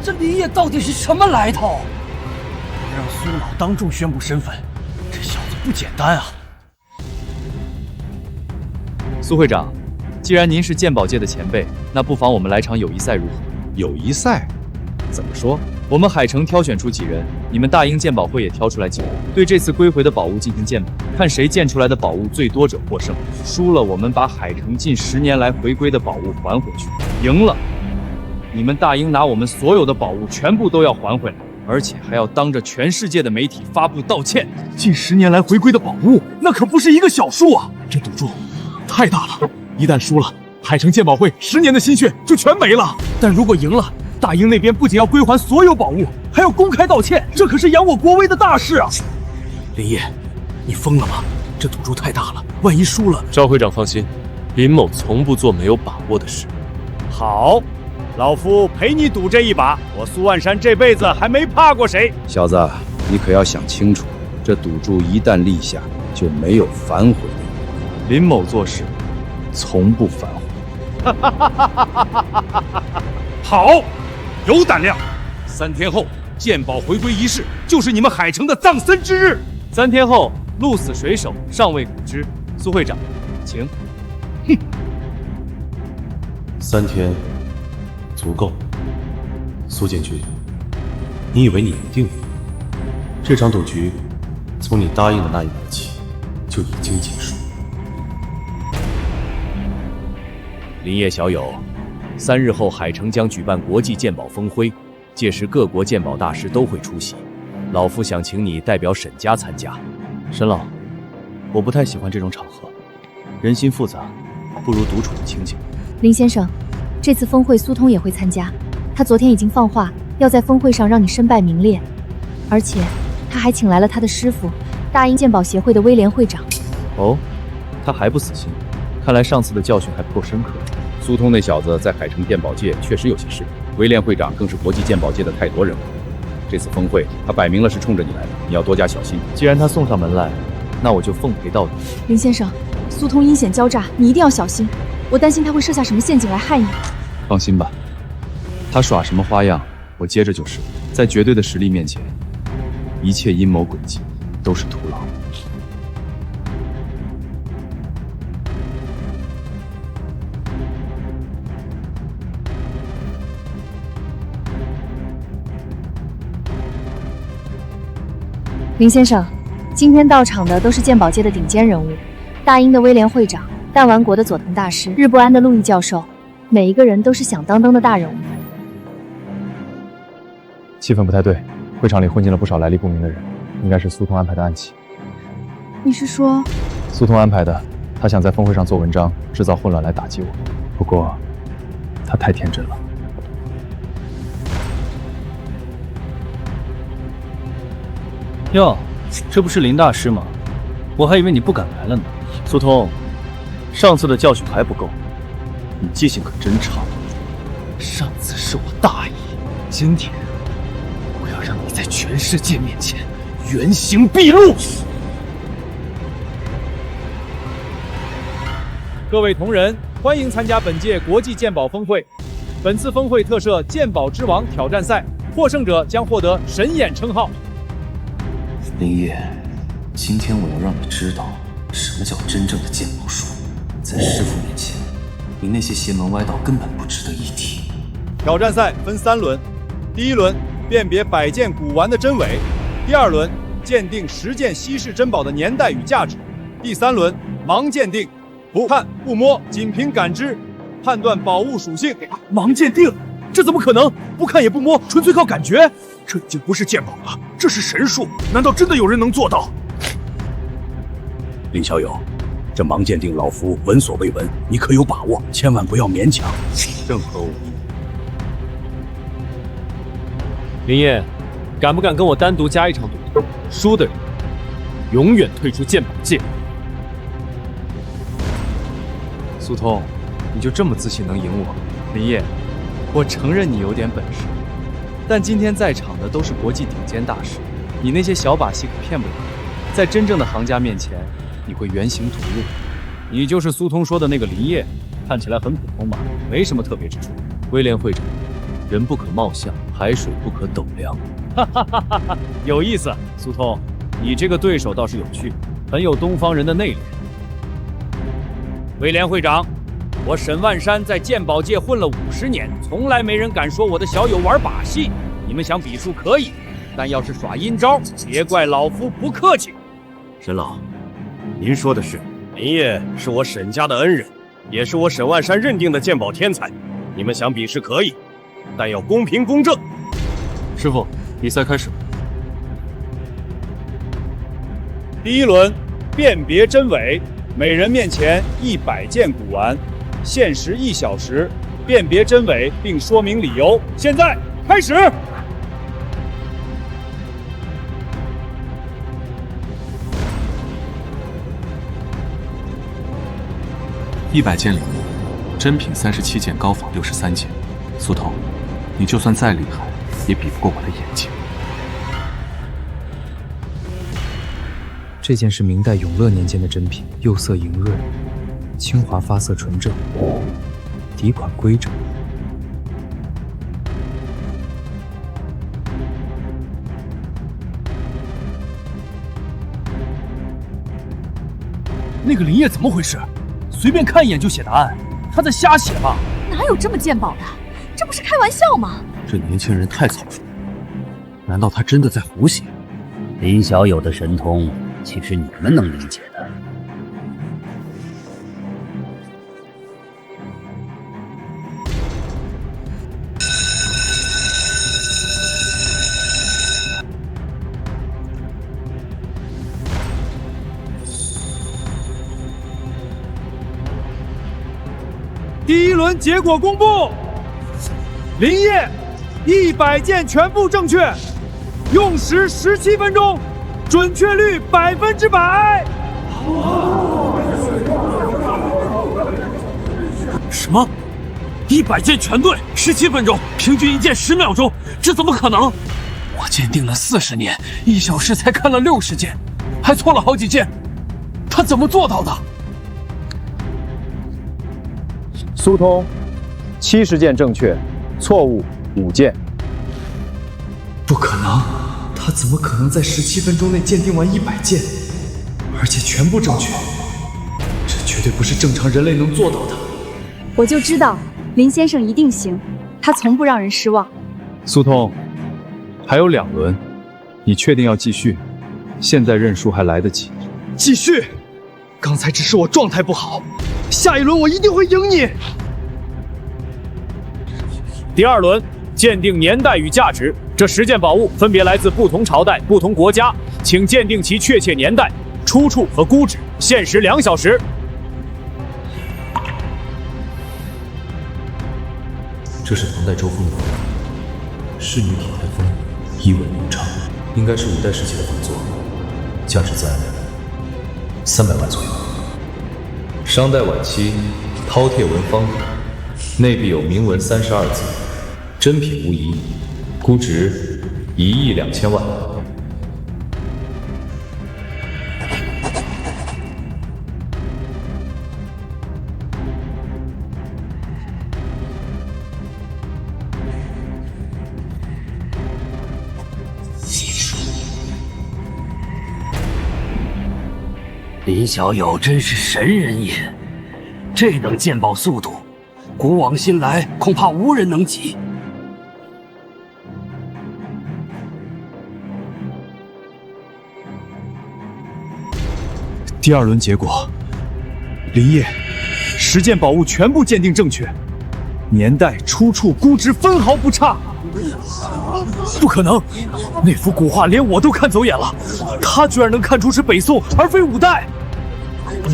這林業到底是什麼來頭？讓蘇老當眾宣布身份，這小子不簡單啊！蘇會長，既然您是鑑寶界的前輩，那不妨我們來場友誼賽如何？友誼賽？怎麼說？我們海城挑選出幾人，你們大英鑑寶會也挑出來幾人，對這次歸回的寶物進行鑑寶，看誰鑑出來的寶物最多者獲勝。輸了，我們把海城近10年來回歸的寶物還回去；贏了，你們大英拿我們所有的寶物全部都要還回來，而且還要當着全世界的媒體發布道歉。近10年來回歸的寶物，那可不是一個小數啊！這賭注，太大了！一旦輸了，海城鉴宝会10年的心血就全没了。但如果赢了，大英那边不仅要歸还所有宝物，还要公开道歉，这可是扬我国威的大事啊！林烨，你疯了吗？这赌注太大了，万一输了……赵会长放心，林某从不做没有把握的事。好，老夫陪你赌这一把。我苏万山这輩子還沒怕過誰。小子，你可要想清楚，這賭注一旦立下，就沒有反悔的餘地。林某做事從不反悔。好，有膽量。3天後，鑑寶回歸儀式就是你們海城的葬身之日。3天後，鹿死誰手尚未可知。蘇會長，請。哼，3天足夠。蘇建軍，你以為你贏定了？這場賭局從你答應的那一晚起就已經結束。林烨小友，3日後海城將舉辦國際鑑寶峰會，屆時各國鑑寶大師都會出席。老夫想請你代表沈家參加。沈老，我不太喜歡這種場合，人心複雜，不如獨處的清靜。林先生，這次峰會蘇通也會參加，他昨天已經放話要在峰會上讓你身敗名裂，而且他還請來了他的師傅，大英鑑寶協會的威廉會長。哦，他還不死心，看來上次的教訓還不夠深刻。蘇通那小子在海城鑑寶界確實有些勢力，威廉會長更是國際鑑寶界的泰奪人物。這次峰會，他擺明了是衝着你來的，你要多加小心。既然他送上門來，那我就奉陪到底。林先生，蘇通陰險狡詐，你一定要小心。我擔心他會設下什麼陷阱來害你。放心吧，他耍什麼花樣，我接着就是。在絕對的實力面前，一切陰謀詭計都是徒勞。林先生，今天到場的都是鑑寶界的頂尖人物，大英的威廉會長，彈丸國的佐藤大師，日不安的路易教授，每一個人都是響當當的大人物。氣氛不太對，會場裡混進了不少來歷不明的人，應該是蘇通安排的暗器。你是說？蘇通安排的，他想在峰會上做文章，制造混亂來打擊我。不過，他太天真了。喲，這不是林大師嗎？我還以為你不敢來了呢。蘇通，上次的教訓還不夠，你記性可真差。上次是我大意，今天我要讓你在全世界面前原形畢露。各位同仁，歡迎參加本屆國際鑑寶峰會。本次峰會特設鑑寶之王挑戰賽，獲勝者將獲得神眼稱號。林烨，今天我要讓你知道什麼叫真正的鑑寶術。在師傅面前，你那些邪門歪道根本不值得一提。挑戰賽分3輪，第1輪辨別100件古玩的真偽，第2輪鑑定10件稀世珍寶的年代與價值，第3輪盲鑑定，不看不摸，僅憑感知判斷寶物屬性。盲鑑定？這怎麼可能？不看也不摸，純粹靠感覺？這已經不是鑑寶了，這是神術。難道真的有人能做到？林小友，這盲鑑定老夫聞所未聞，你可有把握？千萬不要勉強。正合我意。林烨，敢不敢跟我單獨加一場賭？輸的人永遠退出鑑寶界。蘇通，你就這麼自信能贏我？林烨，我承認你有點本事，但今天在場的都是國際頂尖大師，你那些小把戲可騙不了。在真正的行家面前，你會原形畢露。你就是蘇通說的那個林烨，看起來很普通吧，沒什麼特別之處。威廉會長，人不可貌相，海水不可斗量。哈哈哈哈，有意思，蘇通，你這個對手倒是有趣，很有東方人的內斂。威廉會長，我沈萬山在鑑寶界混了50年，從來沒人敢說我的小友玩把戲。你們想比輸可以，但要是耍陰招，別怪老夫不客氣。沈老，您說的是，林烨是我沈家的恩人，也是我沈萬山認定的鑑寶天才。你們想比試可以，但要公平公正。師傅，比賽開始。第1輪辨別真偽，每人面前100件古玩，限时1小时，辨别真伪并说明理由。现在開始。100件裡面，真品37件，高仿63件。蘇童，你就算再厲害，也比不過我的眼睛。這件是明代永樂年間的真品，釉色瑩潤，青華發色純正，底款規整。那個林業怎麼回事？隨便看一眼就寫答案，他在瞎寫吧？哪有這麼賤寶的？這不是開玩笑嗎？這年輕人太草率，難道他真的在胡寫？林小友的神通，其實你們能理解的。第1輪結果公布，林業100件全部正確，用時17分鐘，準確率100%。什麼？100件全對，17分鐘，平均1件10秒鐘，這怎麼可能？我鑑定了40年，1小時才看了60件，還錯了好幾件，他怎麼做到的？蘇通，70件正確，錯誤5件。不可能，他怎麼可能在17分鐘內鑑定完100件，而且全部正確？這絕對不是正常人類能做到的。我就知道林先生一定行，他從不讓人失望。蘇通，還有2輪，你確定要繼續？現在認輸還來得及。繼續！剛才只是我狀態不好，下一輪我一定會贏你。第2輪鑑定年代與價值，這10件寶物分別來自不同朝代、不同國家，請鑑定其確切年代、出處和估值，限時2小時。這是唐代周風的寶物，仕女體態豐，衣紋流暢，應該是5代時期的仿作，價值在300萬左右。商代晚期饕餮紋方體，內壁有銘文32字，真品無疑，估值1億2千萬。林小友真是神人也，這等鑑寶速度，古往今來恐怕無人能及。第2輪結果，林業10件寶物全部鑑定正確，年代、出處、估值分毫不差。不可能，那幅古畫連我都看走眼了，他居然能看出是北宋而非5代。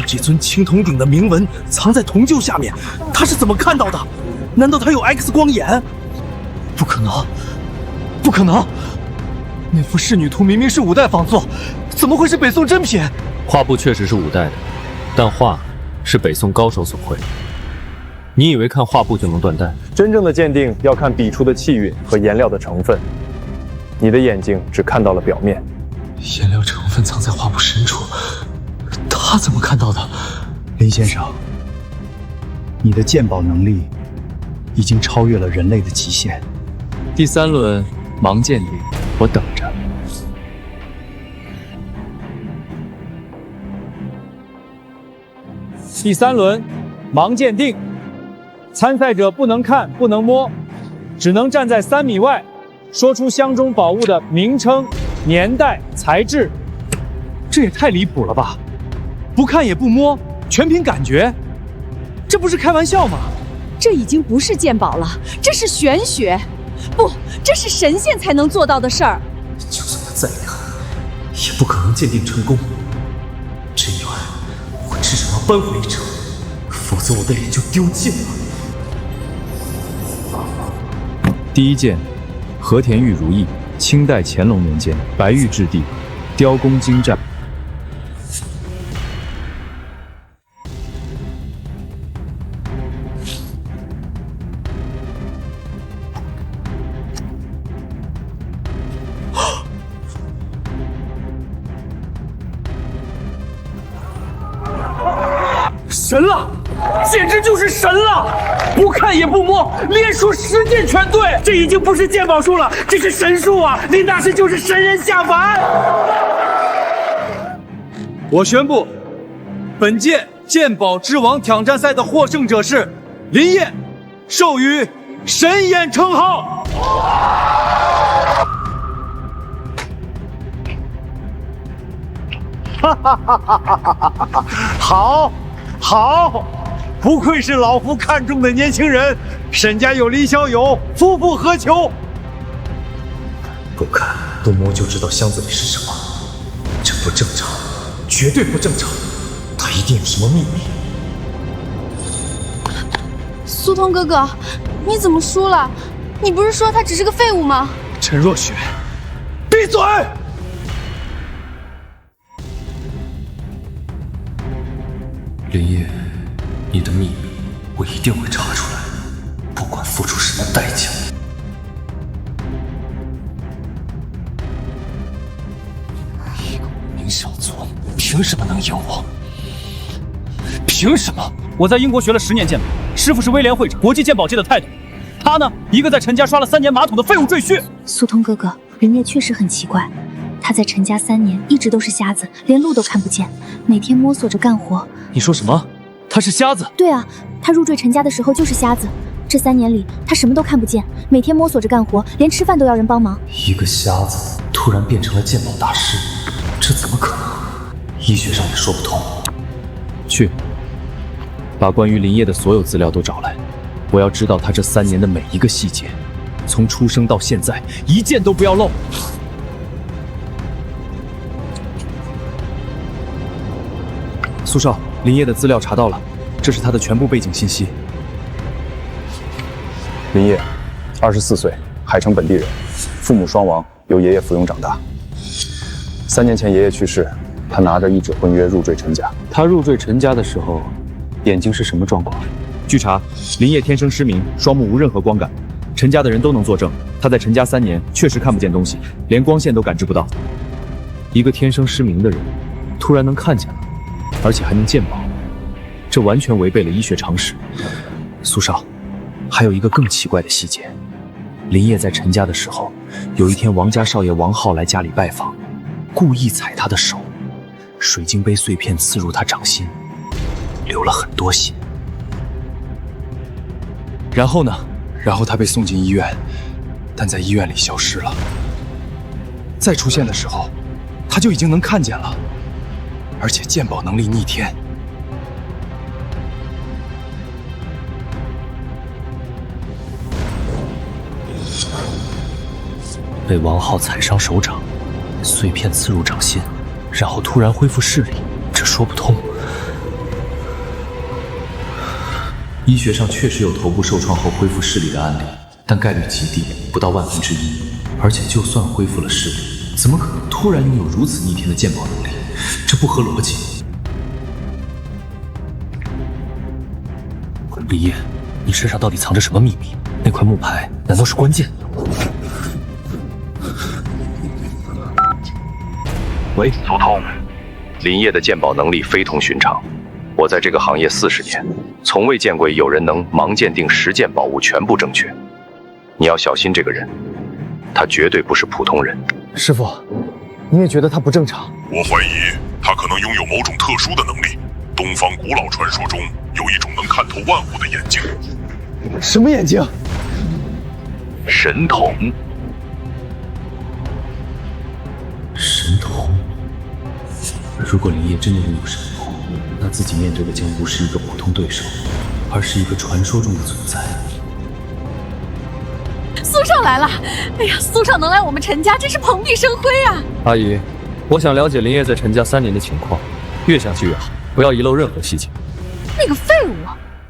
這尊青銅鼎的銘文藏在銅臼下面，他是怎麼看到的？難道他有 X 光眼？不可能，不可能！那幅仕女圖明明是5代仿作，怎麼會是北宋真品？畫布確實是5代的，但畫是北宋高手所繪。你以為看畫布就能斷代？真正的鑑定要看筆觸的氣韻和顏料的成分。你的眼睛只看到了表面，顏料成分藏在畫布深處，他怎麼看到的？林先生，你的鑑寶能力已經超越了人類的極限。第3輪盲鑑定，我等着。第3輪盲鑑定，參賽者不能看，不能摸，只能站在3米外，說出箱中寶物的名稱、年代、材質。這也太離譜了吧！不看也不摸，全憑感覺，這不是開玩笑嗎？這已經不是鑑寶了，這是玄學，不，這是神仙才能做到的事兒。就算他再厲害，也不可能鑑定成功。這一輪，我至少要扳回一城，否則我的臉就丟盡了。第一件，和田玉如意，清代乾隆年间，白玉质地，雕工精湛。神了，简直就是神了！不看也不摸，连术10件全对，这已经不是鉴宝术了，这是神术啊！林大师就是神人下凡。我宣布，本届鉴宝之王挑战赛的获胜者是林烨，授予神眼称号。哈哈哈哈哈哈！好。好，不愧是老夫看中的年轻人，沈家有林小友，夫复何求？不看不摸就知道箱子里是什么，这不正常，绝对不正常，他一定有什么秘密。苏通哥哥，你怎么输了？你不是说他只是个废物吗？陈若雪，闭嘴！林烨，你的秘密我一定会查出来，不管付出什么代價。一个无名小卒，凭什麼能贏我？憑什麼？我在英國學了10年劍寶，師傅是威廉會長，國際劍寶界的泰斗。他呢，一個在陳家刷了3年馬桶的廢物贅婿。蘇通哥哥，林烨確實很奇怪，他在陳家3年一直都是瞎子，連路都看不見，每天摸索着幹活。你說什麼？他是瞎子？對啊，他入贅陳家的時候就是瞎子。這3年裡，他什麼都看不見，每天摸索着幹活，連吃飯都要人幫忙。一個瞎子突然變成了鑑寶大師，這怎麼可能？醫學上也說不通。去，把關於林烨的所有資料都找來，我要知道他這3年的每一個細節，從出生到現在，一件都不要漏。蘇少，林烨的資料查到了，這是他的全部背景信息。林烨，24歲，海城本地人，父母雙亡，由爺爺撫養長大。3年前爺爺去世，他拿着一紙婚約入贅陳家。他入贅陳家的時候，眼睛是什麼狀況？據查，林烨天生失明，雙目無任何光感。陳家的人都能作證，他在陳家3年確實看不見東西，連光線都感知不到。一個天生失明的人，突然能看見了。而且還能鑑寶，這完全違背了醫學常識。蘇少，還有一個更奇怪的細節：林烨在陳家的時候，有一天王家少爺王浩來家裡拜訪，故意踩他的手，水晶杯碎片刺入他掌心，流了很多血。然後呢？然後他被送進醫院，但在醫院裡消失了。再出現的時候，他就已經能看見了。而且鑑寶能力逆天，被王浩踩傷手掌，碎片刺入掌心，然後突然恢復視力，這說不通。醫學上確實有頭部受創後恢復視力的案例，但概率極低，不到1/1000。而且就算恢復了視力，怎麼可能突然擁有如此逆天的鑑寶能力？這不合邏輯。林烨，你身上到底藏着什麼秘密？那塊木牌難道是關鍵？喂，蘇通，林烨的鑑寶能力非同尋常。我在這個行業40年，從未見過有人能盲鑑定10件寶物全部正確。你要小心這個人，他絕對不是普通人。師傅，你也覺得他不正常？我懷疑他可能擁有某種特殊的能力。東方古老傳說中有一種能看透萬物的眼睛。什麼眼睛？神瞳。神瞳。如果林烨真的擁有神瞳，那自己面對的將不是一個普通對手，而是一個傳說中的存在。蘇少來了！哎呀，蘇少能來我們陳家，真是蓬蓽生輝啊！阿姨，我想了解林烨在陳家3年的情況，越詳細越好，不要遺漏任何細節。那个废物，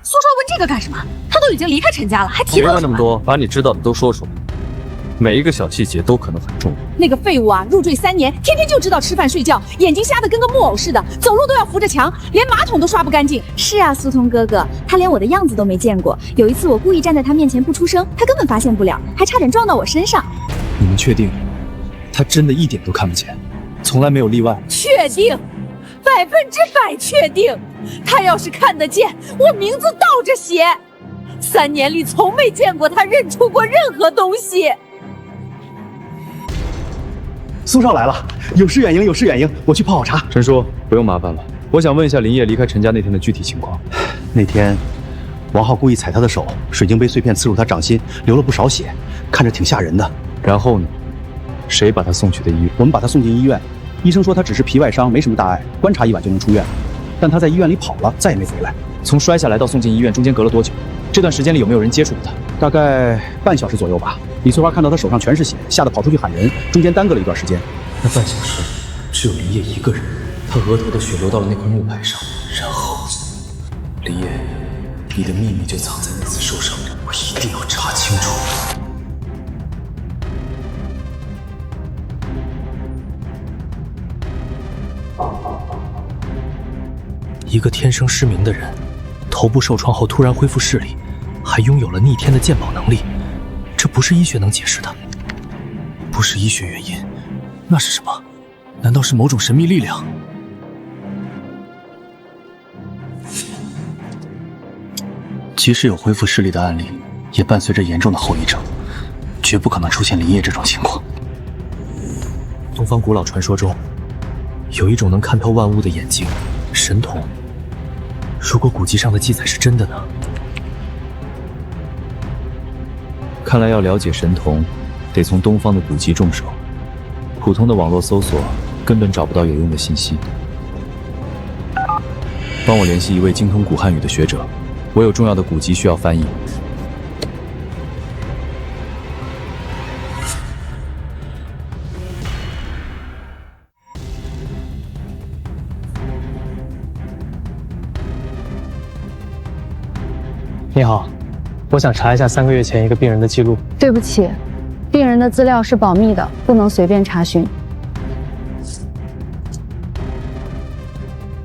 蘇少問這個幹什麼？他都已經離開陳家了，還提到別問那麼多，把你知道的都說出來。每一個小細節都可能很重要。那個廢物啊，入贅3年，天天就知道吃飯睡覺，眼睛瞎得跟個木偶似的，走路都要扶着牆，連馬桶都刷不乾淨。是啊，蘇通哥哥，他連我的樣子都沒見過。有一次我故意站在他面前不出聲，他根本發現不了，還差點撞到我身上。你們確定他真的一點都看不見，從來沒有例外？確定，100%確定。他要是看得見，我名字倒着寫。3年裡從沒見過他認出過任何東西。蘇少來了，有事遠迎，有事遠迎，我去泡好茶。陳叔，不用麻煩了，我想問一下林燁離開陳家那天的具體情況。那天，王浩故意踩他的手，水晶杯碎片刺入他掌心，流了不少血，看着挺嚇人的。然後呢？誰把他送去的醫院？我們把他送進醫院，醫生說他只是皮外傷，沒什麼大礙，觀察1晚就能出院。但他在醫院裡跑了，再也沒回來。從摔下來到送進醫院中間隔了多久？這段時間裡有沒有人接觸過他？大概半小時左右吧。李翠花看到他手上全是血，嚇得跑出去喊人，中間耽擱了一段時間。那半小時只有林燁一個人，他額頭的血流到了那塊木牌上，然後，林燁，你的秘密就藏在那次受傷裡，我一定要查清楚。一個天生失明的人，頭部受創後突然恢復視力，還擁有了逆天的鑑寶能力，這不是醫學能解釋的，不是醫學原因，那是什麼？難道是某種神秘力量？即使有恢復視力的案例，也伴隨着嚴重的後遺症，絕不可能出現林燁這種情況。東方古老傳說中，有一種能看透萬物的眼睛，神童。如果古籍上的記載是真的呢？看來要了解神童，得從東方的古籍着手。普通的網絡搜索根本找不到有用的信息。幫我聯繫一位精通古漢語的學者，我有重要的古籍需要翻譯。你好，我想查一下3個月前一個病人的記錄。對不起，病人的資料是保密的，不能隨便查詢。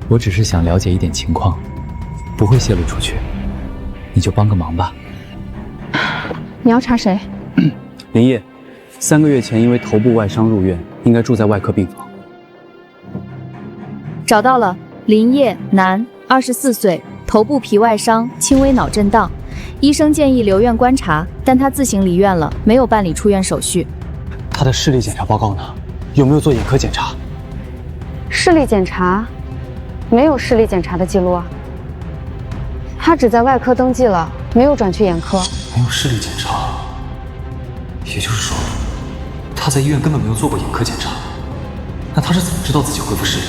我只是想了解一點情況，不會洩露出去，你就幫個忙吧。你要查誰？林燁，3個月前因為頭部外傷入院，應該住在外科病房。找到了，林燁，男，24歲。頭部皮外傷，輕微腦震盪，醫生建議留院觀察，但他自行離院了，沒有辦理出院手續。他的視力檢查報告呢？有沒有做眼科檢查？視力檢查，沒有視力檢查的記錄啊。他只在外科登記了，沒有轉去眼科。沒有視力檢查，也就是說，他在醫院根本沒有做過眼科檢查。那他是怎麼知道自己恢復視力？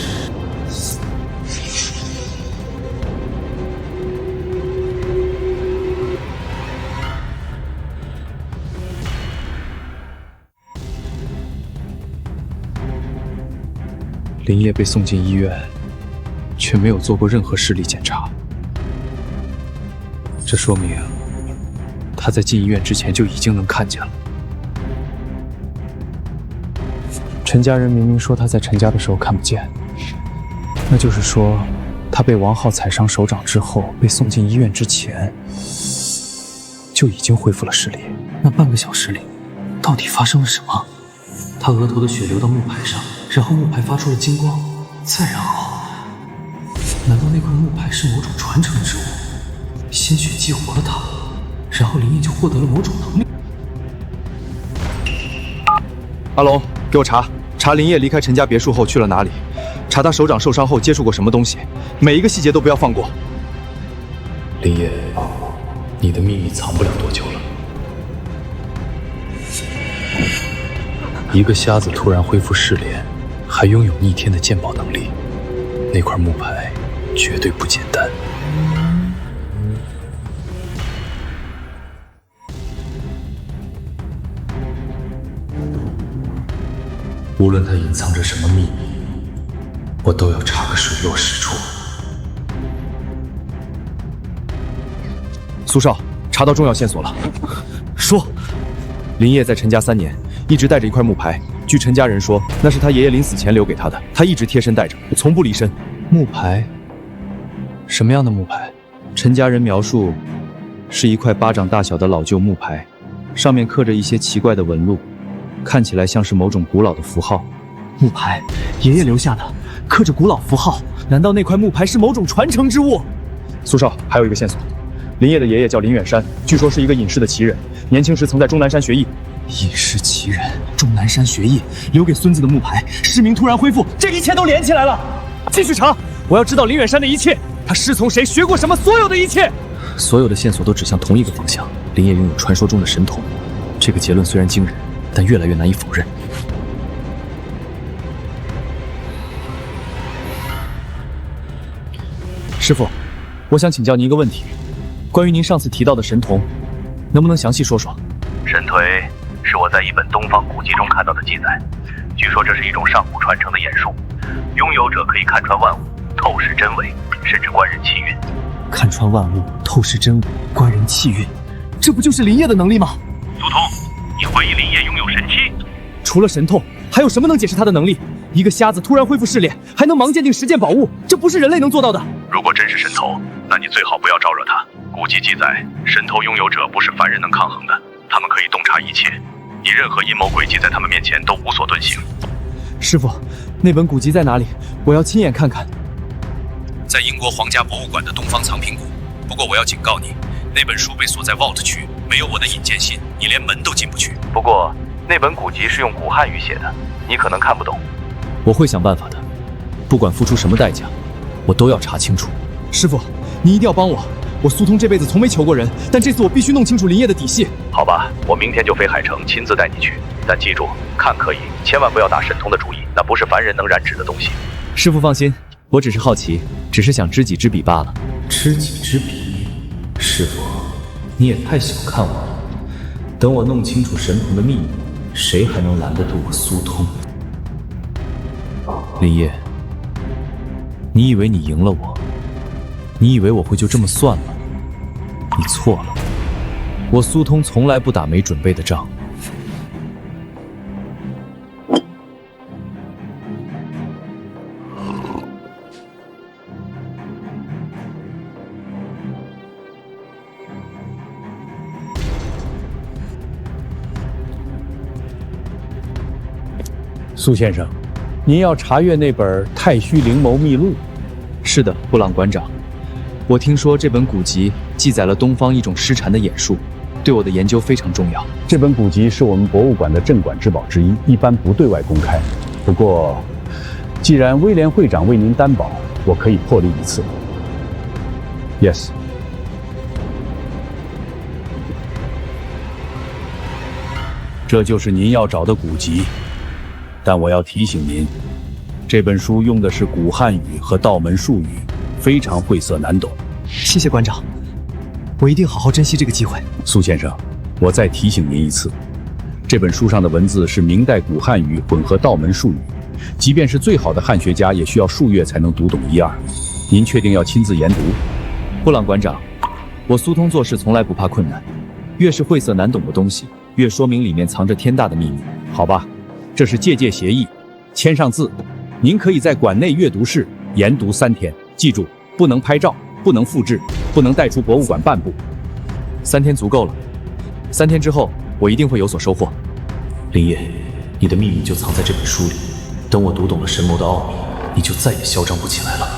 林燁被送進醫院，卻沒有做過任何視力檢查，這說明他在進醫院之前就已經能看見了。陳家人明明說他在陳家的時候看不見，那就是說他被王浩踩傷手掌之後，被送進醫院之前就已經恢復了視力。那半個小時裡，到底發生了什麼？他額頭的血流到木牌上，然後木牌發出了金光，再然後，難道那塊木牌是某種傳承之物？鮮血激活了他，然後林燁就獲得了某種能力。阿龍，給我查林燁離開陳家別墅後去了哪裡，查他手掌受傷後接觸過什麼東西，每一個細節都不要放過。林燁，你的秘密藏不了多久了。一個瞎子突然恢復視聯，還擁有逆天的鑑寶能力，那塊木牌絕對不簡單。無論他隱藏着什麼秘密，我都要查個水落石出。蘇少，查到重要線索了。说，林業在陈家3年，一直带着一塊木牌。據陳家人說，那是他爺爺臨死前留給他的，他一直貼身帶着，從不離身。木牌？什麼樣的木牌？陳家人描述，是一塊巴掌大小的老舊木牌，上面刻着一些奇怪的紋路，看起來像是某種古老的符號。木牌，爺爺留下的，刻着古老符號，难道那塊木牌是某種傳承之物？蘇少，還有一個線索，林業的爺爺叫林遠山，據說是一個隱士的奇人，年輕時曾在終南山學藝。隱士奇人，終南山學藝，留給孫子的木牌，失明突然恢復，這一切都連起來了。繼續查，我要知道林遠山的一切，他師從誰，學過什麼，所有的一切。所有的線索都指向同一個方向，林業擁有傳說中的神童。這個結論雖然驚人，但越來越難以否認。師傅，我想請教您一個問題，關於您上次提到的神童，能不能詳細說說？神推是我在一本東方古籍中看到的記載，據說這是一種上古傳承的演術，擁有者可以看穿萬物，透視真偽，甚至觀人氣運。看穿萬物，透視真偽，觀人氣運，這不就是林業的能力嗎？蘇通，你懷疑林業擁有神器？除了神通，還有什麼能解釋他的能力？一個瞎子突然恢復視力，還能盲鑑定10件寶物，這不是人類能做到的。如果真是神頭，那你最好不要招惹他。古籍記載，神頭擁有者不是凡人能抗衡的，他們可以洞察一切，你任何陰謀詭計在他們面前都無所遁形。師傅，那本古籍在哪裡？我要親眼看看。在英國皇家博物館的東方藏品谷。不過我要警告你，那本書被锁在 Vault 区，没有我的引荐信，你连门都进不去。不过那本古籍是用古漢語寫的，你可能看不懂。我會想辦法的，不管付出什麼代價，我都要查清楚。師傅，你一定要幫我。我蘇通這輩子從沒求過人，但這次我必須弄清楚林業的底細。好吧，我明天就飛海城，親自帶你去。但記住，看可以，千萬不要打神通的主意，那不是凡人能染指的東西。師傅放心，我只是好奇，只是想知己知彼罷了。知己知彼，師傅，你也太小看我了。等我弄清楚神童的秘密，誰還能攔得住我蘇通？林業，你以為你贏了我？你以為我會就這麼算了？你錯了，我蘇通從來不打沒準備的仗。蘇先生，您要查閱那本《太虛靈謀秘錄》？是的，布朗館長。我聽說這本古籍記載了東方一種失傳的演術，對我的研究非常重要。這本古籍是我們博物館的鎮館之寶之一，一般不對外公開。不過，既然威廉會長為您擔保，我可以破例一次。Yes。這就是您要找的古籍。但我要提醒您，這本書用的是古漢語和道門術語，非常晦澀難懂。謝謝館長，我一定好好珍惜這個機會。蘇先生，我再提醒您一次，這本書上的文字是明代古漢語混合道門術語，即便是最好的漢學家也需要數月才能讀懂一二。您確定要親自研讀？布朗館長，我蘇通做事從來不怕困難，越是晦澀難懂的東西，越說明裡面藏着天大的秘密。好吧。這是借協議，簽上字。您可以在館內閱讀室研讀3天，記住，不能拍照，不能複製，不能帶出博物館半步。3天足夠了。3天之後，我一定會有所收穫。林業，你的秘密就藏在這本書裡。等我讀懂了神謀的奧秘，你就再也囂張不起來了。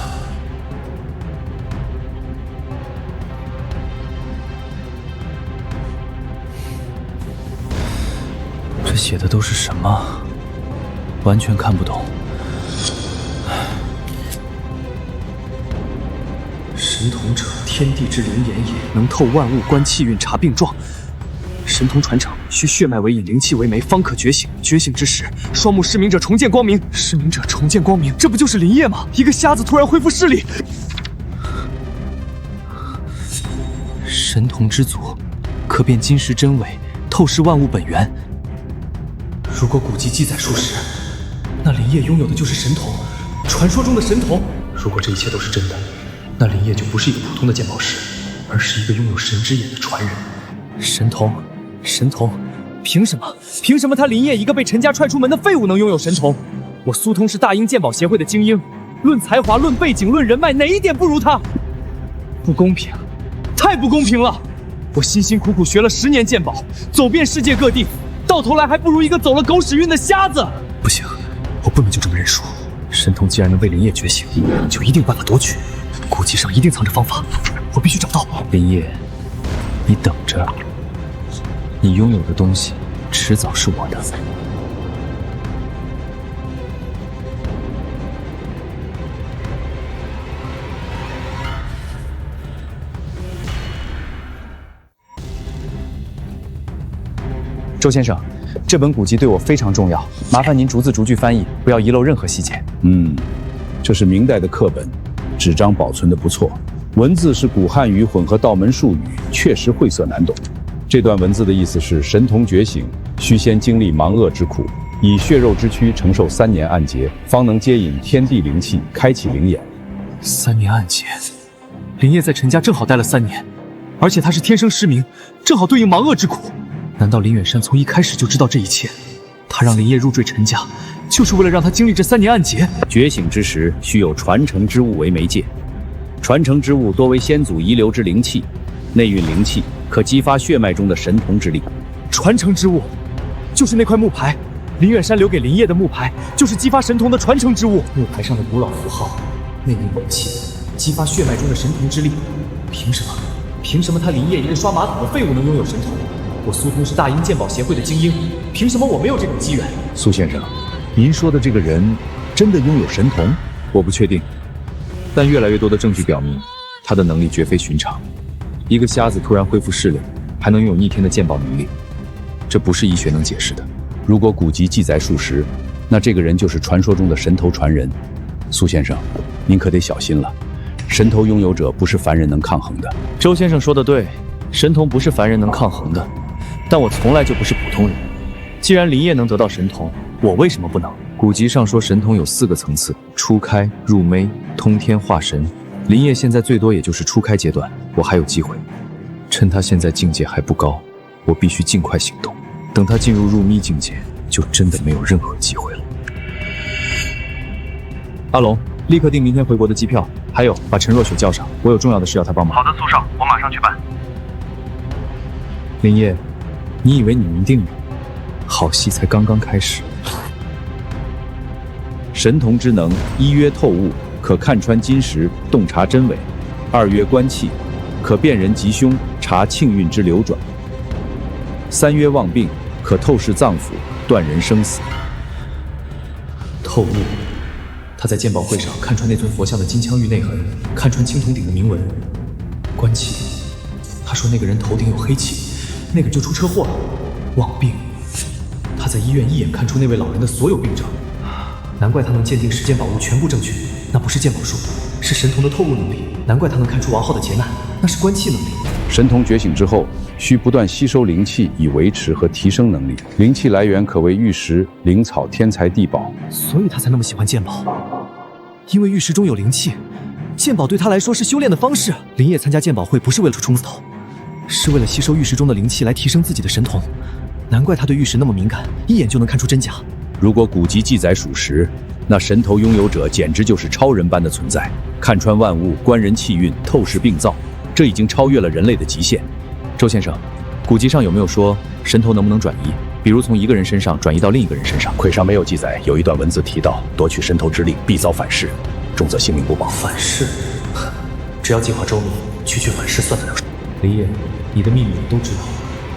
這寫的都是什麼？完全看不懂。神童者，天地之灵言也，能透萬物，觀氣運，察病狀。神童傳承，需血脈為引，靈氣為媒，方可覺醒。覺醒之時，雙目失明者重見光明。失明者重見光明，這不就是林業嗎？一個瞎子突然恢復視力。神童之祖，可辨今時真偽，透視萬物本源。如果古籍記載屬實，那林業擁有的就是神童，傳說中的神童。如果這一切都是真的，那林業就不是一個普通的鑑寶師，而是一个擁有神之眼的傳人。神童，憑什麼？憑什麼他林業一個被陳家踹出門的廢物能擁有神童？我蘇通是大英鑑寶協會的精英，論才華、論背景、論人脈，哪一點不如他？不公平，太不公平了！我辛辛苦苦學了10年鑑寶，走遍世界各地，到頭來還不如一個走了狗屎運的瞎子。不行，我不能就這麼認輸。神童既然能為林業覺醒，就一定有辦法奪取。古籍上一定藏着方法，我必須找到。林業，你等着，你擁有的東西遲早是我的。周先生，这本古籍对我非常重要，麻煩您逐字逐句翻譯，不要遺漏任何細節。這是明代的課本，紙張保存得不錯，文字是古漢語混合道門術語，確實晦澀難懂。這段文字的意思是，神童覺醒須先經歷芒厄之苦，以血肉之軀承受3年暗劫，方能接引天地靈氣，開啟靈眼。3年暗劫，林業在陳家正好待了3年，而且他是天生失明，正好對應芒厄之苦。難道林遠山從一開始就知道這一切？他讓林業入贅陳家，就是為了讓他經歷這3年暗劫。覺醒之時，須有傳承之物為媒介，傳承之物多為先祖遺留之靈氣，內蘊靈氣可激發血脈中的神童之力。傳承之物，就是那塊木牌，林遠山留給林業的木牌，就是激發神童的傳承之物。木牌上的古老符號，內蘊靈氣，激發血脈中的神童之力。憑什麼他林業一個刷馬桶的廢物能擁有神童？我蘇通是大英鑑寶協會的精英，憑什麼我沒有這種機緣？蘇先生，您說的這個人真的擁有神童？我不確定，但越來越多的證據表明，他的能力絕非尋常。一個瞎子突然恢復視力，還能擁有逆天的鑑寶能力，這不是醫學能解釋的。如果古籍記載屬實，那這個人就是傳說中的神頭傳人。蘇先生，您可得小心了，神頭擁有者不是凡人能抗衡的。周先生說的對，神童不是凡人能抗衡的。但我從來就不是普通人，既然林業能得到神童，我為什麼不能？古籍上說神童有4個層次：初開、入昧、通天化神。林業現在最多也就是初開階段，我還有機會。趁他現在境界還不高，我必須盡快行動。等他進入入密境界，就真的沒有任何機會了。阿龍，立刻訂明天回國的機票，還有把陳若雪叫上，我有重要的事要他幫忙。好的，蘇少，我馬上去辦。林業，你以為你贏定了？好戲才剛剛開始。神童之能，一曰透物，可看穿金石，洞察真偽；二曰觀氣，可辨人吉凶，察慶運之流轉；三曰望病，可透視臟腑，斷人生死。透物，他在鑑寶會上看穿那尊佛像的金槍玉內痕，看穿青銅鼎的銘文。觀氣，他說那個人頭頂有黑氣，那個就出車禍了。望病，他在醫院一眼看出那位老人的所有病症，難怪他能鑑定10件寶物全部正確，那不是鑑寶術，是神童的透露能力。難怪他能看出王浩的劫難，那是觀氣能力。神童覺醒之後，需不斷吸收靈氣以維持和提升能力。靈氣來源可為玉石、靈草、天材地寶。所以他才那麼喜歡鑑寶，因為玉石中有靈氣，鑑寶對他來說是修煉的方式。林業參加鑑寶會不是為了出衝刺頭，是為了吸收玉石中的靈氣來提升自己的神童。難怪他對玉石那麼敏感，一眼就能看出真假。如果古籍記載屬實，那神頭擁有者簡直就是超人般的存在，看穿萬物，觀人氣運，透視病灶，這已經超越了人類的極限。周先生，古籍上有沒有說神頭能不能轉移？比如從一個人身上轉移到另一個人身上？夔上沒有記載，有一段文字提到，奪取神頭之力必遭反噬，重則性命不保。反噬？只要計劃周密，區區反噬算得了什麼？林業，你的秘密我都知道。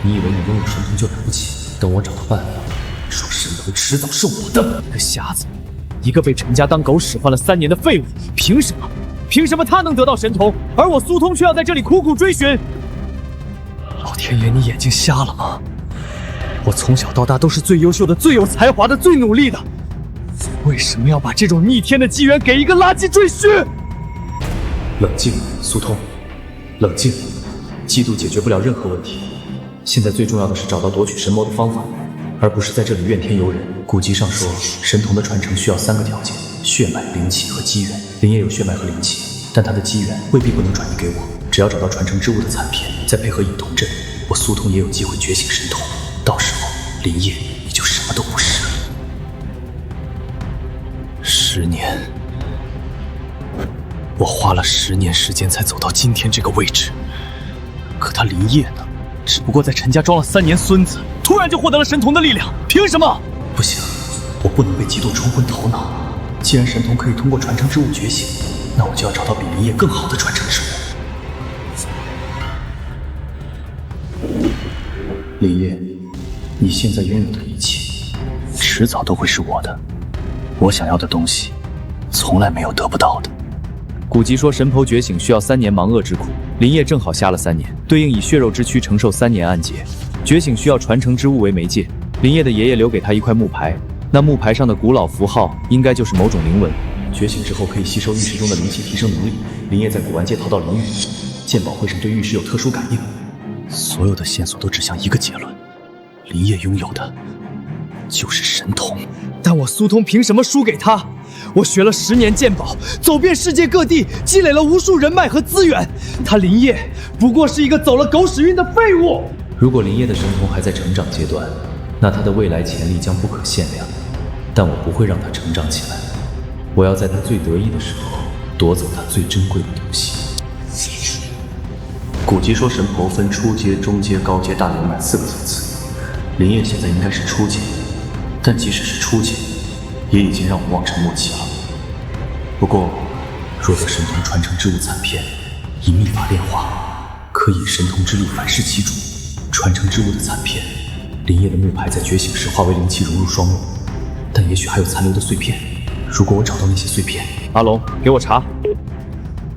你以為你擁有神童就了不起？等我找到辦法，說神童遲早是我的。個瞎子，一個被陳家當狗使喚了3年的廢物，憑什麼？憑什麼他能得到神童，而我蘇通卻要在這裡苦苦追尋？老天爺，你眼睛瞎了嗎？我從小到大都是最優秀的、最有才華的、最努力的，為什麼要把這種逆天的機緣給一個垃圾赘婿？冷靜，蘇通，冷靜。嫉妒解決不了任何問題。現在最重要的是找到奪取神魔的方法，而不是在這裡怨天尤人。古籍上說，神童的傳承需要3個條件：血脈、靈氣和機緣。林業有血脈和靈氣，但他的機緣未必不能轉移給我。只要找到傳承之物的殘片，再配合隱瞳陣，我蘇童也有機會覺醒神童。到時候，林業你就什麼都不是了。10年，我花了10年時間才走到今天這個位置。可他林業呢？只不過在陳家裝了3年孫子，突然就獲得了神童的力量，憑什麼？不行，我不能被嫉妒沖昏頭腦。既然神童可以通過傳承之物覺醒，那我就要找到比林業更好的傳承之物。林業，你現在擁有的一切，遲早都會是我的。我想要的東西，從來沒有得不到的。古籍說神剖覺醒需要3年盲厄之苦，林業正好瞎了3年，對應以血肉之軀承受3年暗劫。覺醒需要傳承之物為媒介，林業的爺爺留給他一塊木牌，那木牌上的古老符號應該就是某種靈紋。覺醒之後可以吸收玉石中的靈氣提升能力。林業在古玩界淘到灵玉，鑑寶會上对玉石有特殊感应。所有的線索都指向一個結論：林業擁有的就是神童。但我蘇童憑什麼輸給他？我學了10年鑑寶，走遍世界各地，積累了無數人脈和資源。他林業不過是一個走了狗屎運的廢物。如果林業的神童還在成長階段，那他的未來潛力將不可限量。但我不會讓他成長起來，我要在他最得意的時候奪走他最珍貴的東西。古籍說神婆分初階、中階、高階、大圓滿4個層次，林業現在應該是初階，但即使是初階，也已經讓我望塵莫及了。不過，若得神童傳承之物殘片，以秘法煉化，可以神童之力反噬其主。傳承之物的殘片，林業的木牌在覺醒時化為靈氣融入雙目，但也許還有殘留的碎片。如果我找到那些碎片，阿龍，給我查。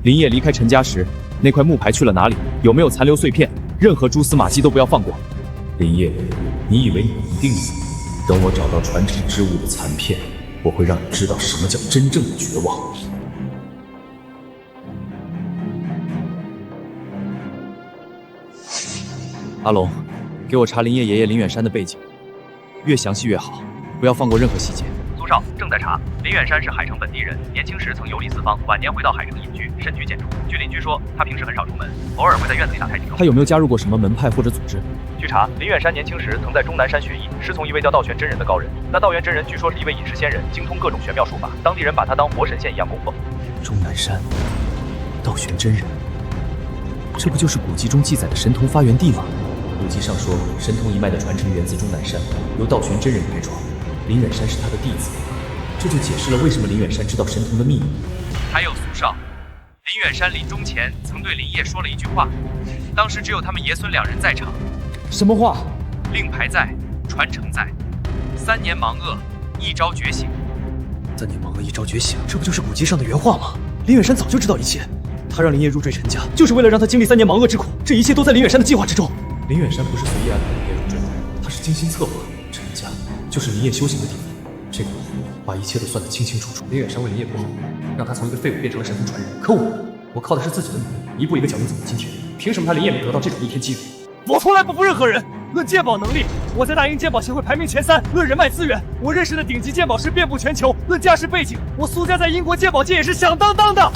林業離開陳家時，那塊木牌去了哪裡？有沒有殘留碎片？任何蛛絲馬跡都不要放過。林業，你以為你一定贏？等我找到傳承之物的殘片，我會讓你知道什麼叫真正的絕望。阿龍，給我查林業爺爺林遠山的背景，越詳細越好，不要放過任何細節。蘇少，正在查。林遠山是海城本地人，年輕時曾游歷四方，晚年回到海城隱居，深居简出。据鄰居说，他平时很少出门，偶爾会在院子裡打太極拳。他有沒有加入過什麼門派或者組織？據查，林遠山年輕時曾在終南山學藝，師從一位叫道玄真人的高人。那道玄真人據說是一位隱世仙人，精通各種玄妙術法，當地人把他當活神仙一樣供奉。終南山，道玄真人，這不就是古籍中記載的神童發源地嗎？古籍上說，神童一脈的傳承源自終南山，由道玄真人開創。林遠山是他的弟子，這就解釋了為什麼林遠山知道神童的秘密。還有蘇少，林遠山臨終前曾對林業說了一句話，當時只有他們爺孫2人在場。什麼話？令牌在，傳承在，3年盲厄，一朝覺醒。3年盲厄，一朝覺醒，這不就是古籍上的原話嗎？林遠山早就知道一切，他讓林業入贅陳家，就是為了讓他經歷3年盲厄之苦。這一切都在林遠山的計劃之中。林遠山不是隨意安排林業入贅，他是精心策劃。陳家就是林業修行的地方，這個把一切都算得清清楚楚。林遠山為林業鋪路，讓他從一個廢物變成了神童傳人。可我靠的是自己的努力，一步一個腳印走到今天。憑什麼他林業能得到這種逆天機遇？我從來不服任何人。論鑑寶能力，我在大英鑑寶協會排名前3；論人脈資源，我認識的頂級鑑寶師遍布全球；論家世背景，我蘇家在英國鑑寶界也是響當當的。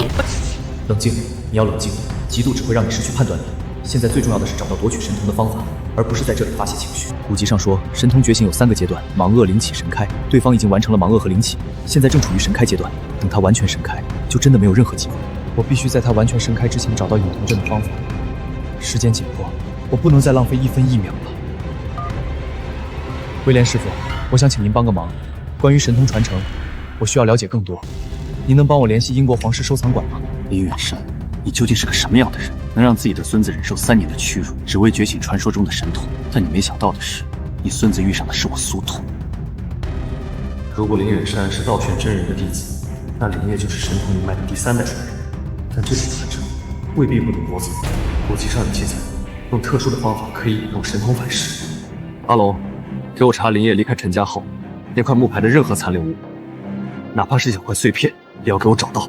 冷靜，你要冷靜，嫉妒只會讓你失去判斷力。現在最重要的是找到奪取神童的方法，而不是在這裡發洩情緒。古籍上說，神童覺醒有3個階段：盲厄、靈起、神開。對方已經完成了盲厄和靈起，現在正處於神開階段。等他完全神開，就真的沒有任何機會。我必須在他完全神開之前找到隱瞳陣的方法。時間緊迫，我不能再浪費1分1秒了。威廉師傅，我想請您幫個忙，關於神童傳承，我需要了解更多。您能幫我聯繫英國皇室收藏館嗎？林遠山，你究竟是個什麼樣的人？能讓自己的孫子忍受3年的屈辱，只為覺醒傳說中的神童？但你沒想到的是，你孫子遇上的是我蘇童。如果林遠山是道玄真人的弟子，那林業就是神童一脈的第3代传人。但这种傳承未必不能夺走。古籍上有記載，用特殊的方法可以引用神童反噬。阿龍，給我查林業離開陳家後那塊木牌的任何殘留物，哪怕是小塊碎片，也要給我找到。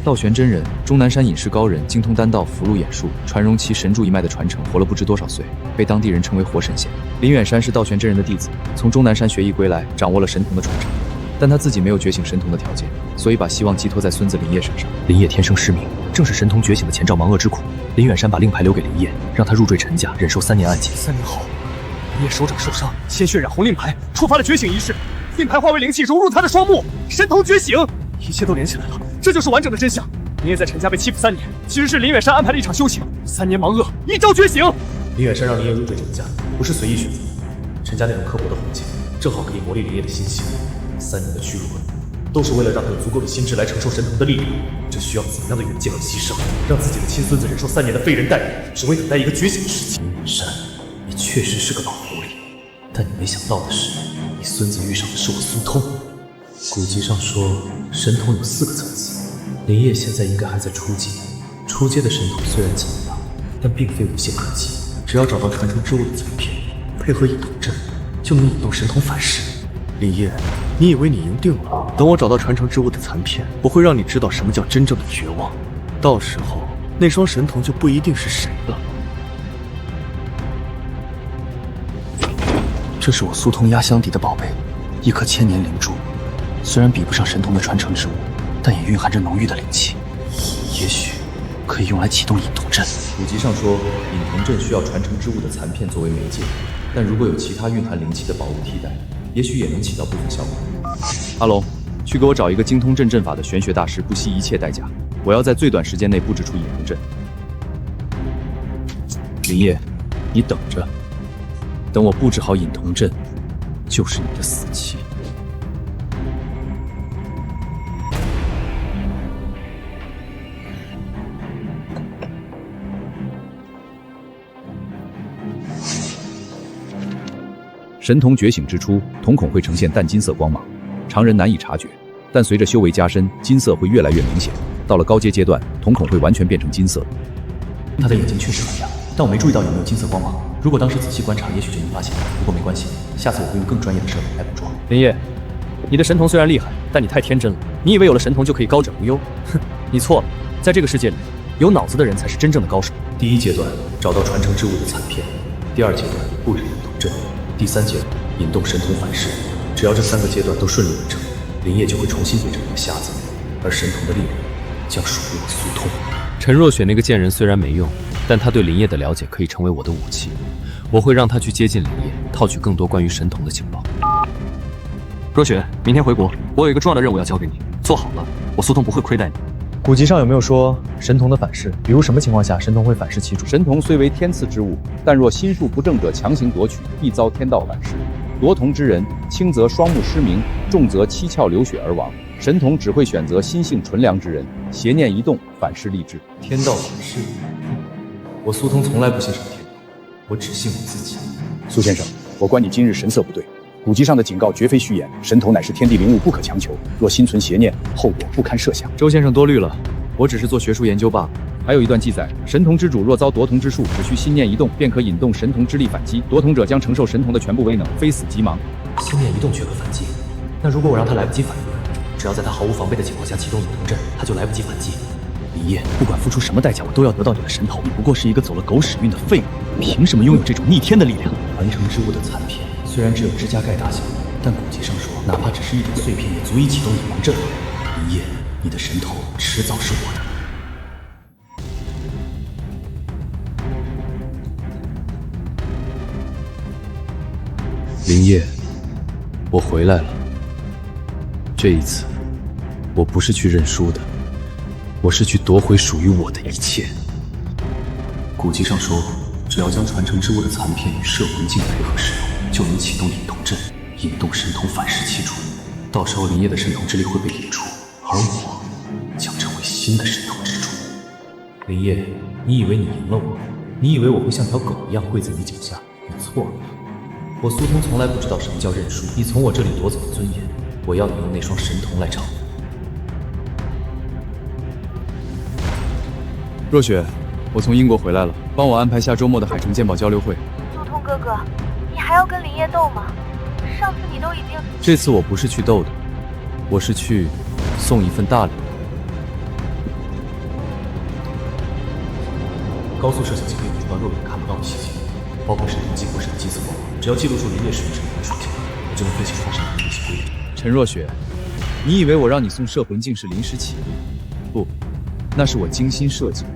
道玄真人，終南山隱士高人，精通丹道、符籙、眼術，傳融其神柱一脈的傳承，活了不知多少歲，被當地人稱為活神仙。林遠山是道玄真人的弟子，從終南山學藝歸來，掌握了神童的傳承，但他自己沒有覺醒神童的條件，所以把希望寄托在孫子林業身上。林業天生失明，正是神童覺醒的前兆盲遏之苦。林遠山把令牌留給林業，讓他入贅陳家，忍受3年暗刑。3年後，林業手掌受傷，鮮血染紅令牌，觸發了覺醒儀式，令牌化為靈氣融入他的雙目，神童覺醒，一切都連起來了，這就是完整的真相。林業在陳家被欺負3年，其實是林遠山安排了一場修行，3年盲遏，一朝覺醒。林遠山讓林業入贅陳家，不是隨意選擇，陳家那種刻薄的環境，正好可以磨礪林業的心性。3年的屈辱，都是为了讓他有足夠的心智来承受神童的力量。這需要怎樣的遠見和犧牲，讓自己的親孫子忍受3年的非人待遇，只為等待一個覺醒的時機。林遠山，你確實是個老狐狸，但你沒想到的是，你孫子遇上的是我蘇通。古籍上說，神童有4個層次。林業現在應該還在初階，初階的神童雖然強大，但並非無懈可擊。只要找到傳承之物的殘片，配合引動陣，就能引動神童反噬。林業，你以為你贏定了？等我找到傳承之物的殘片，我會讓你知道什麼叫真正的絕望。到時候，那雙神童就不一定是誰了。這是我蘇通壓箱底的寶貝，一顆千年靈珠，雖然比不上神童的傳承之物，但也蘊含着濃郁的靈氣，也許可以用來啟動引動陣。古籍上說，引動陣需要傳承之物的殘片作為媒介，但如果有其他蘊含靈氣的寶物替代，也許也能起到部分效果。阿龍，去給我找一個精通陣法的玄學大師，不惜一切代價，我要在最短時間內布置出引動陣。林業，你等着，等我布置好引動陣，就是你的死期。神童覺醒之初，瞳孔會呈現淡金色光芒，常人難以察覺。但隨着修為加深，金色會越來越明顯。到了高階階段，瞳孔會完全變成金色。他的眼睛確實很亮，但我沒注意到有沒有金色光芒。如果當時仔細觀察，也許就能發現。不過沒關係，下次我會用更專業的設備來捕捉。林業，你的神童雖然厲害，但你太天真了。你以為有了神童就可以高枕無憂？哼，你錯了。在這個世界裡，有腦子的人才是真正的高手。第1階段，找到傳承之物的殘片；第2階段，布置引動陣；第3階段，引動神童反噬。只要這3個階段都順利完成，林業就會重新變成一個瞎子，而神童的力量將屬於我蘇通。陳若雪那個賤人雖然沒用，但他對林業的了解可以成為我的武器。我會讓他去接近林業，套取更多關於神童的情報。若雪，明天回國，我有一個重要的任務要交給你，做好了，我蘇通不會虧待你。古籍上有沒有說神童的反噬？比如什麼情況下神童會反噬其主？神童雖為天賜之物，但若心術不正者強行奪取，必遭天道反噬。奪童之人，輕則雙目失明，重則七竅流血而亡。神童只會選擇心性純良之人，邪念一動，反噬立志。天道反噬？我蘇通從來不信什麼天道，我只信我自己。蘇先生，我觀你今日神色不對，古籍上的警告絕非虛言，神童乃是天地靈物，不可強求。若心存邪念，後果不堪設想。周先生多慮了，我只是做學術研究罷了。還有一段記載，神童之主若遭奪童之術，只需心念一動，便可引動神童之力反擊，奪童者將承受神童的全部威能，非死即亡。心念一動卻可反擊？那如果我讓他來不及反應，只要在他毫無防備的情況下啟動引動陣，他就來不及反擊。林業，不管付出什麼代價，我都要得到你的神頭。你不過是一個走了狗屎運的廢物，憑什麼擁有這種逆天的力量？傳承之物的殘片雖然只有指甲蓋大小，但古籍上說，哪怕只是一點碎片，也足以啟動引動陣。林業，你的神頭遲早是我的。林業，我回來了。這一次，我不是去認輸的，我是去奪回屬於我的一切。古籍上說，只要將傳承之物的殘片與攝魂鏡配合使用，就能啟動引動陣，引動神童反噬其主。到時候林業的神童之力會被引出，而我將成為新的神童之主。林業，你以為你贏了我？你以為我會像條狗一樣跪在你腳下？你錯了。我蘇通從來不知道什麼叫認輸，你從我這裡奪走了尊嚴，我要你用那雙神童來償還。若雪，我從英國回來了，幫我安排下周末的海城劍寶交流會。蘇通哥哥，你還要跟林業鬥嗎？上次你都已經……這次我不是去鬥的，我是去送一份大禮。高速摄像机可以捕捉到肉眼看不到的细节，包括神童激活时的金色光芒。只要记录住林业使用神童的属性，我就能分析出他神童的运行规律。陈若雪，你以为我让你送摄魂镜是临时起意？不，那是我精心设计的。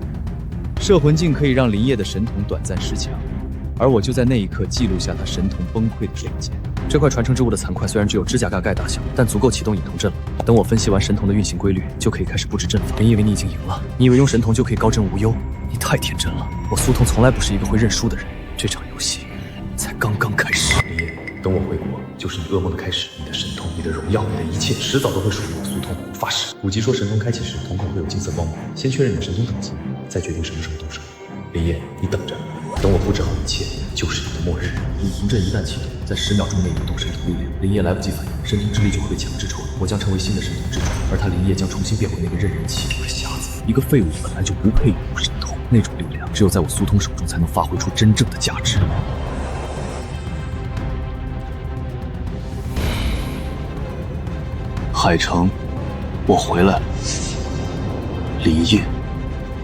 摄魂镜可以让林业的神童短暂失强，而我就在那一刻记录下他神童崩溃的瞬间。这块传承之物的残块虽然只有指甲盖大小，但足够启动隐童阵了。等我分析完神童的运行规律，就可以开始布置阵法。别以为你已经赢了，你以为用神童就可以高枕無憂？你太天真了。我苏童从來不是一個會認輸的人，這場遊戲才剛剛開始。林業，等我回國，就是你噩夢的開始。你的神童，你的榮耀，你的一切，遲早都會屬於我蘇童。我發誓。古籍說神童開啟時，瞳孔會有金色光芒。先確認你的神童等級，再決定什麼時候動手。林業，你等着，等我布置好一切，就是你的末日。隱童陣一旦啟動，在10秒鐘內引動神童力量，林業來不及反應，神童之力就會被強制抽離，我將成為新的神童之主，而他林業將重新變回那個任人欺負的瞎子。一個廢物本來就不配擁有神童，那種力量只有在我蘇童手中才能發揮出真正的價值。海城，我回來了。林業，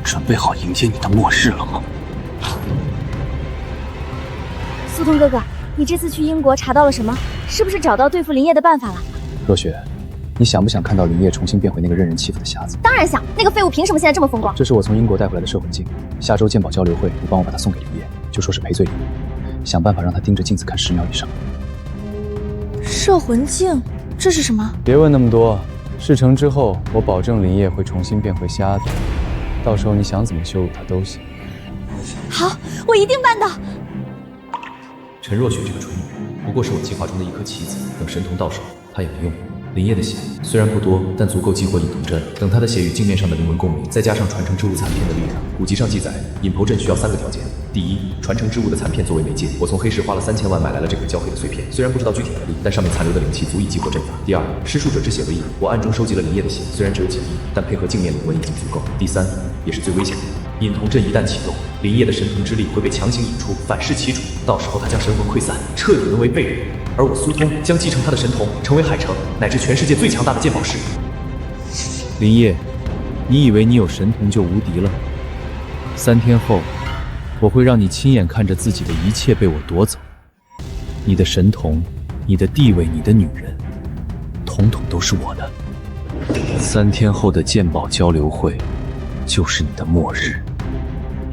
準備好迎接你的末日了嗎？蘇童哥哥，你這次去英國查到了什麼？是不是找到對付林業的辦法了？若雪，你想不想看到林業重新變回那個任人欺負的瞎子？當然想，那個廢物憑什麼現在這麼瘋狂？這是我從英國帶回來的攝魂鏡，下周鑑寶交流會，你幫我把它送給林業，就說是賠罪禮物，想辦法讓他盯着鏡子看10秒以上。攝魂鏡，這是什麼？別問那麼多，事成之後，我保證林業會重新變回瞎子，到時候你想怎麼羞辱他都行。好，我一定辦到。陳若雪這個蠢女人，不過是我計劃中的一顆棋子，等神童到手，她也沒用。林業的血雖然不多，但足夠激活隱童陣。等他的血與鏡面上的靈魂共鳴，再加上傳承之物殘片的力量，古籍上記載，隱頭陣需要3個條件。第一，傳承之物的殘片作為媒介，我從黑市花了3000萬買來了這個焦黑的碎片，雖然不知道具體來歷，但上面殘留的靈氣足以激活陣法。第二，施術者之血為引，我暗中收集了林業的血，雖然只有幾滴，但配合鏡面靈魂已經足夠。第三，也是最危險的，隱童陣一旦啟動，林業的神童之力會被強行引出，反噬其主，到時候他將神魂潰散，徹底淪為廢人。而我蘇通將繼承他的神童，成為海城乃至全世界最強大的鑑寶師。林業，你以為你有神童就無敵了？3天後，我會讓你親眼看着自己的一切被我奪走，你的神童、你的地位、你的女人，統統都是我的。3天後的鑑寶交流會，就是你的末日，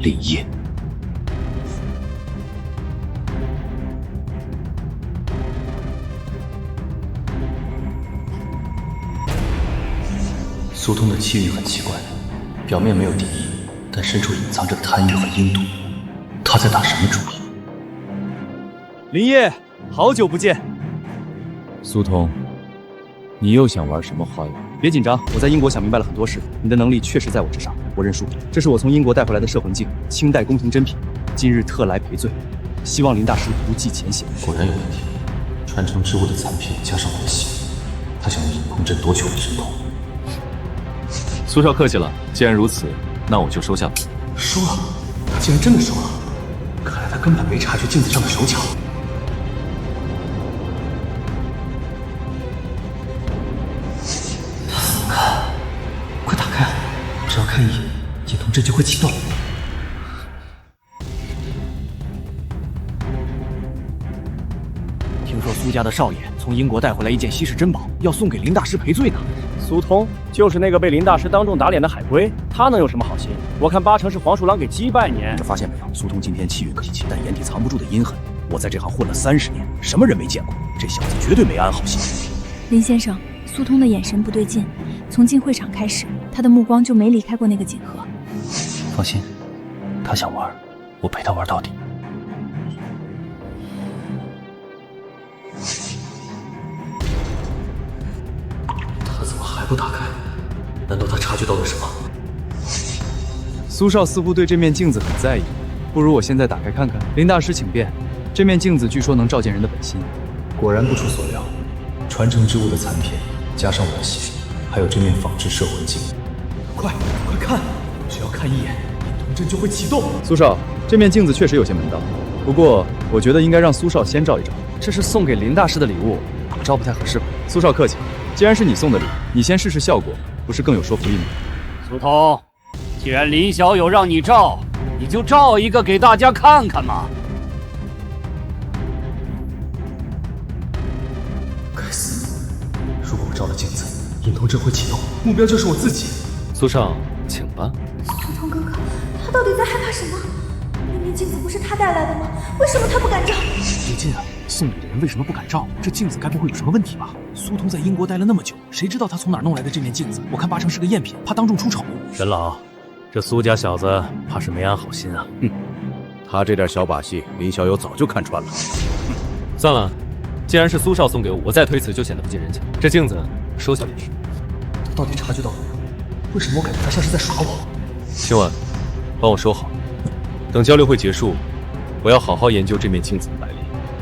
林業。蘇通的氣運很奇怪，表面沒有敵意，但深處隱藏着貪欲和陰毒。他在打什麼主意？林業，好久不見。蘇通，你又想玩什麼花樣？別緊張，我在英國想明白了很多事，你的能力確實在我之上，我認輸。這是我從英國帶回來的攝魂鏡，清代宮廷珍品，今日特來賠罪，希望林大師不計前嫌。果然有問題，傳承之物的殘片加上我的血，他想用隱空陣奪取我的神童。蘇少客氣了，既然如此，那我就收下了。輸了，他竟然真的輸了，看來他根本沒察覺鏡子上的手腳。看，快打開，只要看一眼，隱童陣就會啟動。聽說蘇家的少爺從英國帶回來一件稀世珍寶，要送給林大師賠罪呢。蘇通就是那個被林大師當眾打臉的海龜，他能有什麼好心？我看8成是黃鼠狼給雞拜年。發現沒有？蘇通今天氣運可期，但眼底藏不住的陰狠。我在這行混了30年，什麼人沒見過？這小子絕對沒安好心。林先生，蘇通的眼神不對勁，從進會場開始，他的目光就沒離開過那個錦盒。放心，他想玩，我陪他玩到底。還不打開？難道他察覺到了什麼？蘇少似乎對這面鏡子很在意，不如我現在打開看看。林大師請便，這面鏡子據說能照見人的本心。果然不出所料，傳承之物的殘片，加上我的血，還有這面仿製攝魂鏡。快看！只要看一眼，隱童陣就會啟動。蘇少，這面鏡子確實有些門道，不過我覺得應該讓蘇少先照一照。這是送給林大師的禮物，打照不太合適吧？蘇少客氣。既然是你送的禮，你先試試效果，不是更有說服力嗎？蘇通，既然林小友讓你照，你就照一个給大家看看嘛。該死！如果我照了鏡子，隱童陣會啟動，目標就是我自己。蘇少，請吧。蘇童哥哥，他到底在害怕什麼？那面鏡子不是他帶來的嗎？為什麼他不敢照？最近啊，送禮的人為什麼不敢照？這鏡子該不會有什麼問題吧？蘇童在英國待了那麼久，誰知道他從哪兒弄來的這面鏡子？我看八成是個贗品，怕當眾出醜。沈老，這蘇家小子怕是沒安好心啊。哼，他這點小把戲，林小友早就看穿了。算了，既然是蘇少送給我，我再推辭就顯得不近人情。這鏡子收下便是。他到底察覺到沒有？為什麼我感覺他像是在耍我？今晚幫我收好，等交流會結束，我要好好研究這面鏡子的來歷。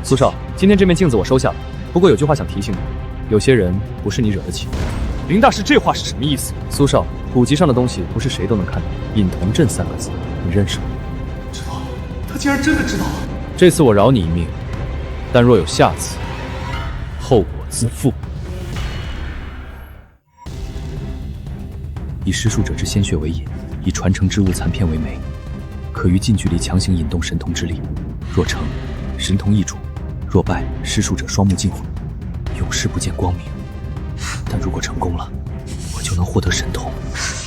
蘇少，今天這面鏡子我收下了，不過有句話想提醒你，有些人不是你惹得起。林大師，這話是什麼意思？蘇少，古籍上的東西不是誰都能看到。隱童陣三個字，你認識嗎？知道，他竟然真的知道了。這次我饒你一命，但若有下次，後果自負。以施術者之鮮血為引，以傳承之物殘片為媒，可於近距離強行引動神童之力。若成，神童易主；若敗，施術者雙目盡毀，永世不見光明。但如果成功了，我就能獲得神童。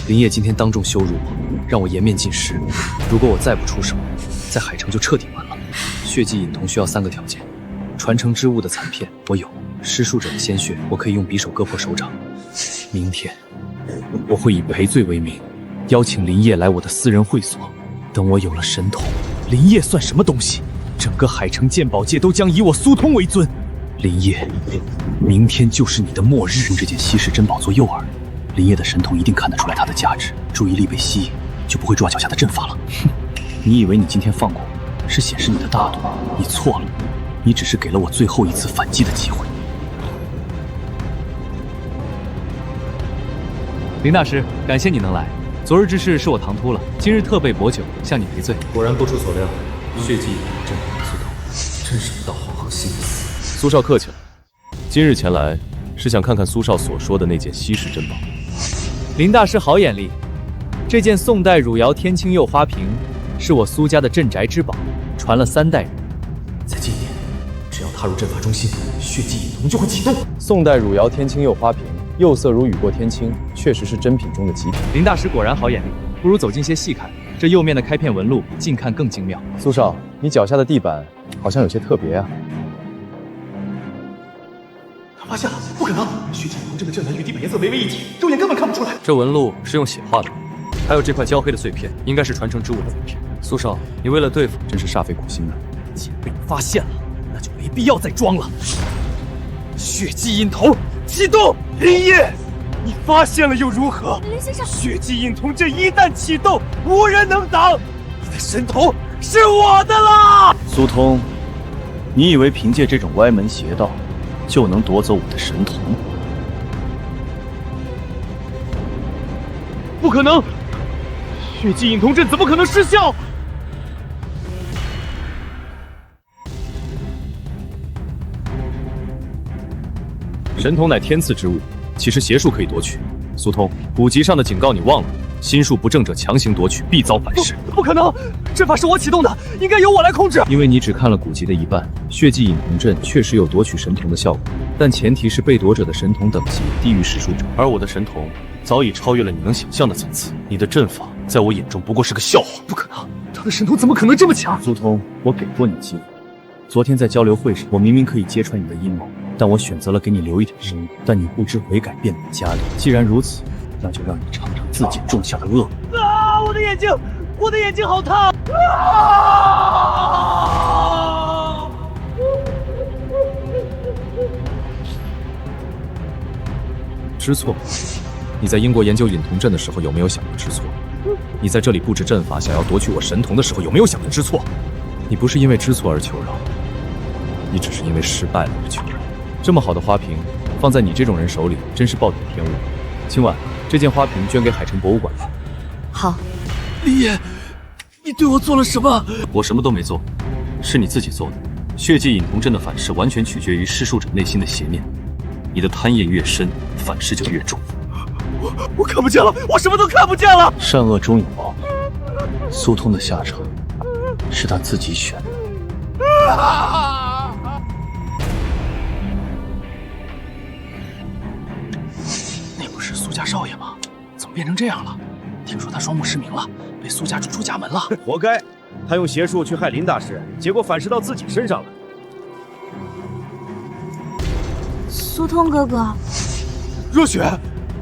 林業今天當眾羞辱我，讓我顏面盡失。如果我再不出手，在海城就徹底完了。血祭隱童需要3個條件：傳承之物的殘片我有，施術者的鮮血我可以用匕首割破手掌。明天我會以賠罪為名，邀請林業來我的私人會所。等我有了神童，林業算什麼東西？整個海城鑑寶界都將以我蘇通為尊。林業，明天就是你的末日。用這件稀世珍寶做誘餌，林業的神童一定看得出來它的價值，注意力被吸引，就不會抓腳下的陣法了。哼，你以為你今天放過我，是顯示你的大度？你錯了，你只是給了我最後一次反擊的機會。林大師，感謝你能來。昨日之事是我唐突了，今日特備薄酒向你賠罪。果然不出所料，血祭隱童陣蘇童真是一道黃河心思。蘇少客氣了，今日前來是想看看蘇少所說的那件稀世珍寶。林大師好眼力，這件宋代汝窯天青釉花瓶是我蘇家的鎮宅之寶，傳了3代人。再近一點，只要踏入陣法中心，血祭隱童就會啟動。宋代汝窯天青釉花瓶，釉色如雨過天青，確實是珍品中的極品。林大師果然好眼力，不如走近些細看，這釉面的開片紋路，近看更精妙。蘇少，你腳下的地板好像有些特別啊。他發現了，不可能！血祭隱童陣的陣紋與地板顏色微微一體，肉眼根本看不出來。這紋路是用血畫的，還有這塊焦黑的碎片，應該是傳承之物的碎片。蘇少，你為了對付，真是煞費苦心了。既然被你發現了，那就沒必要再裝了。血祭隱童啟動！林業，你發現了又如何？林先生，血祭隱童陣一旦啟動，無人能擋，你的神童是我的了。蘇通，你以為憑借這種歪門邪道就能奪走我的神童？不可能！血祭隱童陣怎麼可能失效？神童乃天賜之物，豈是邪術可以奪取？蘇通，古籍上的警告你忘了，心術不正者強行奪取，必遭反噬。不可能！陣法是我啟動的，應該由我來控制。因為你只看了古籍的一半，血祭隱童陣確實有奪取神童的效果，但前提是被奪者的神童等級低於施術者，而我的神童早已超越了你能想象的層次。你的陣法在我眼中不過是個笑話。不可能，他的神童怎麼可能這麼強？蘇通，我給過你機會。昨天在交流會上，我明明可以揭穿你的陰謀，但我選擇了給你留一點生路。但你不知悔改變本加厲。既然如此，那就讓你嘗嘗自己種下的惡。啊！我的眼睛，我的眼睛好燙！啊！知錯？你在英國研究隱童陣的時候有沒有想過知錯？你在這裡佈置陣法想要奪取我神童的時候有沒有想過知錯？你不是因為知錯而求饒，你只是因為失敗了而求饒。這麼好的花瓶放在你這種人手裡，真是暴殄天物。今晚這件花瓶捐給海城博物館吧。好。林業，你對我做了什麼？我什麼都沒做，是你自己做的。血祭隱童陣的反噬完全取決於施術者內心的邪念，你的貪焰越深，反噬就越重。我看不見了，我什麼都看不見了。善惡終有報，蘇通的下場是他自己選的。那不是蘇家少爺嗎？怎么變成這樣了？聽說他雙目失明了，被蘇家逐出家門了。活該！他用邪術去害林大師，結果反噬到自己身上了。蘇通哥哥，若雪，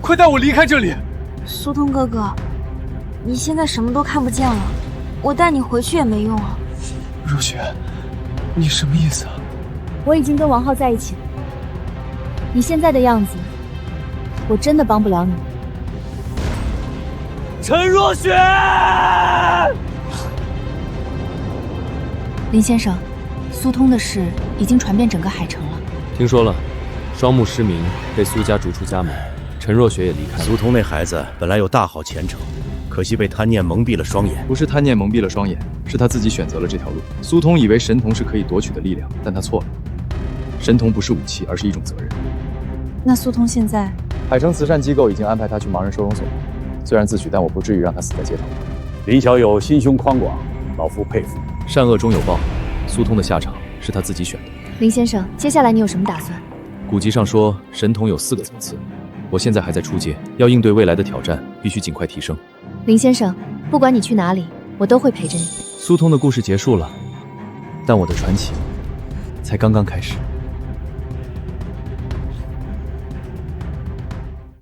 快帶我離開這裡！蘇通哥哥，你現在什麼都看不見了，我帶你回去也沒用啊。若雪，你什麼意思啊？我已經跟王浩在一起了，你現在的樣子，我真的幫不了你。陳若雪，林先生，蘇通的事已經傳遍整個海城了。聽說了，雙目失明，被蘇家逐出家門，陳若雪也離開了。蘇通那孩子本來有大好前程，可惜被貪念蒙蔽了雙眼。不是貪念蒙蔽了雙眼，是他自己選擇了這條路。蘇通以為神童是可以奪取的力量，但他錯了。神童不是武器，而是一種責任。那蘇通現在？海城慈善機構已經安排他去盲人收容所。雖然自取，但我不至於讓他死在街頭。林小友心胸寬廣，老夫佩服。善惡終有報，蘇通的下場是他自己選的。林先生，接下來你有什麼打算？古籍上說神童有4個層次，我現在還在初階，要應對未來的挑戰，必須盡快提升。林先生，不管你去哪裡，我都會陪着你。蘇通的故事結束了，但我的傳奇才剛剛開始。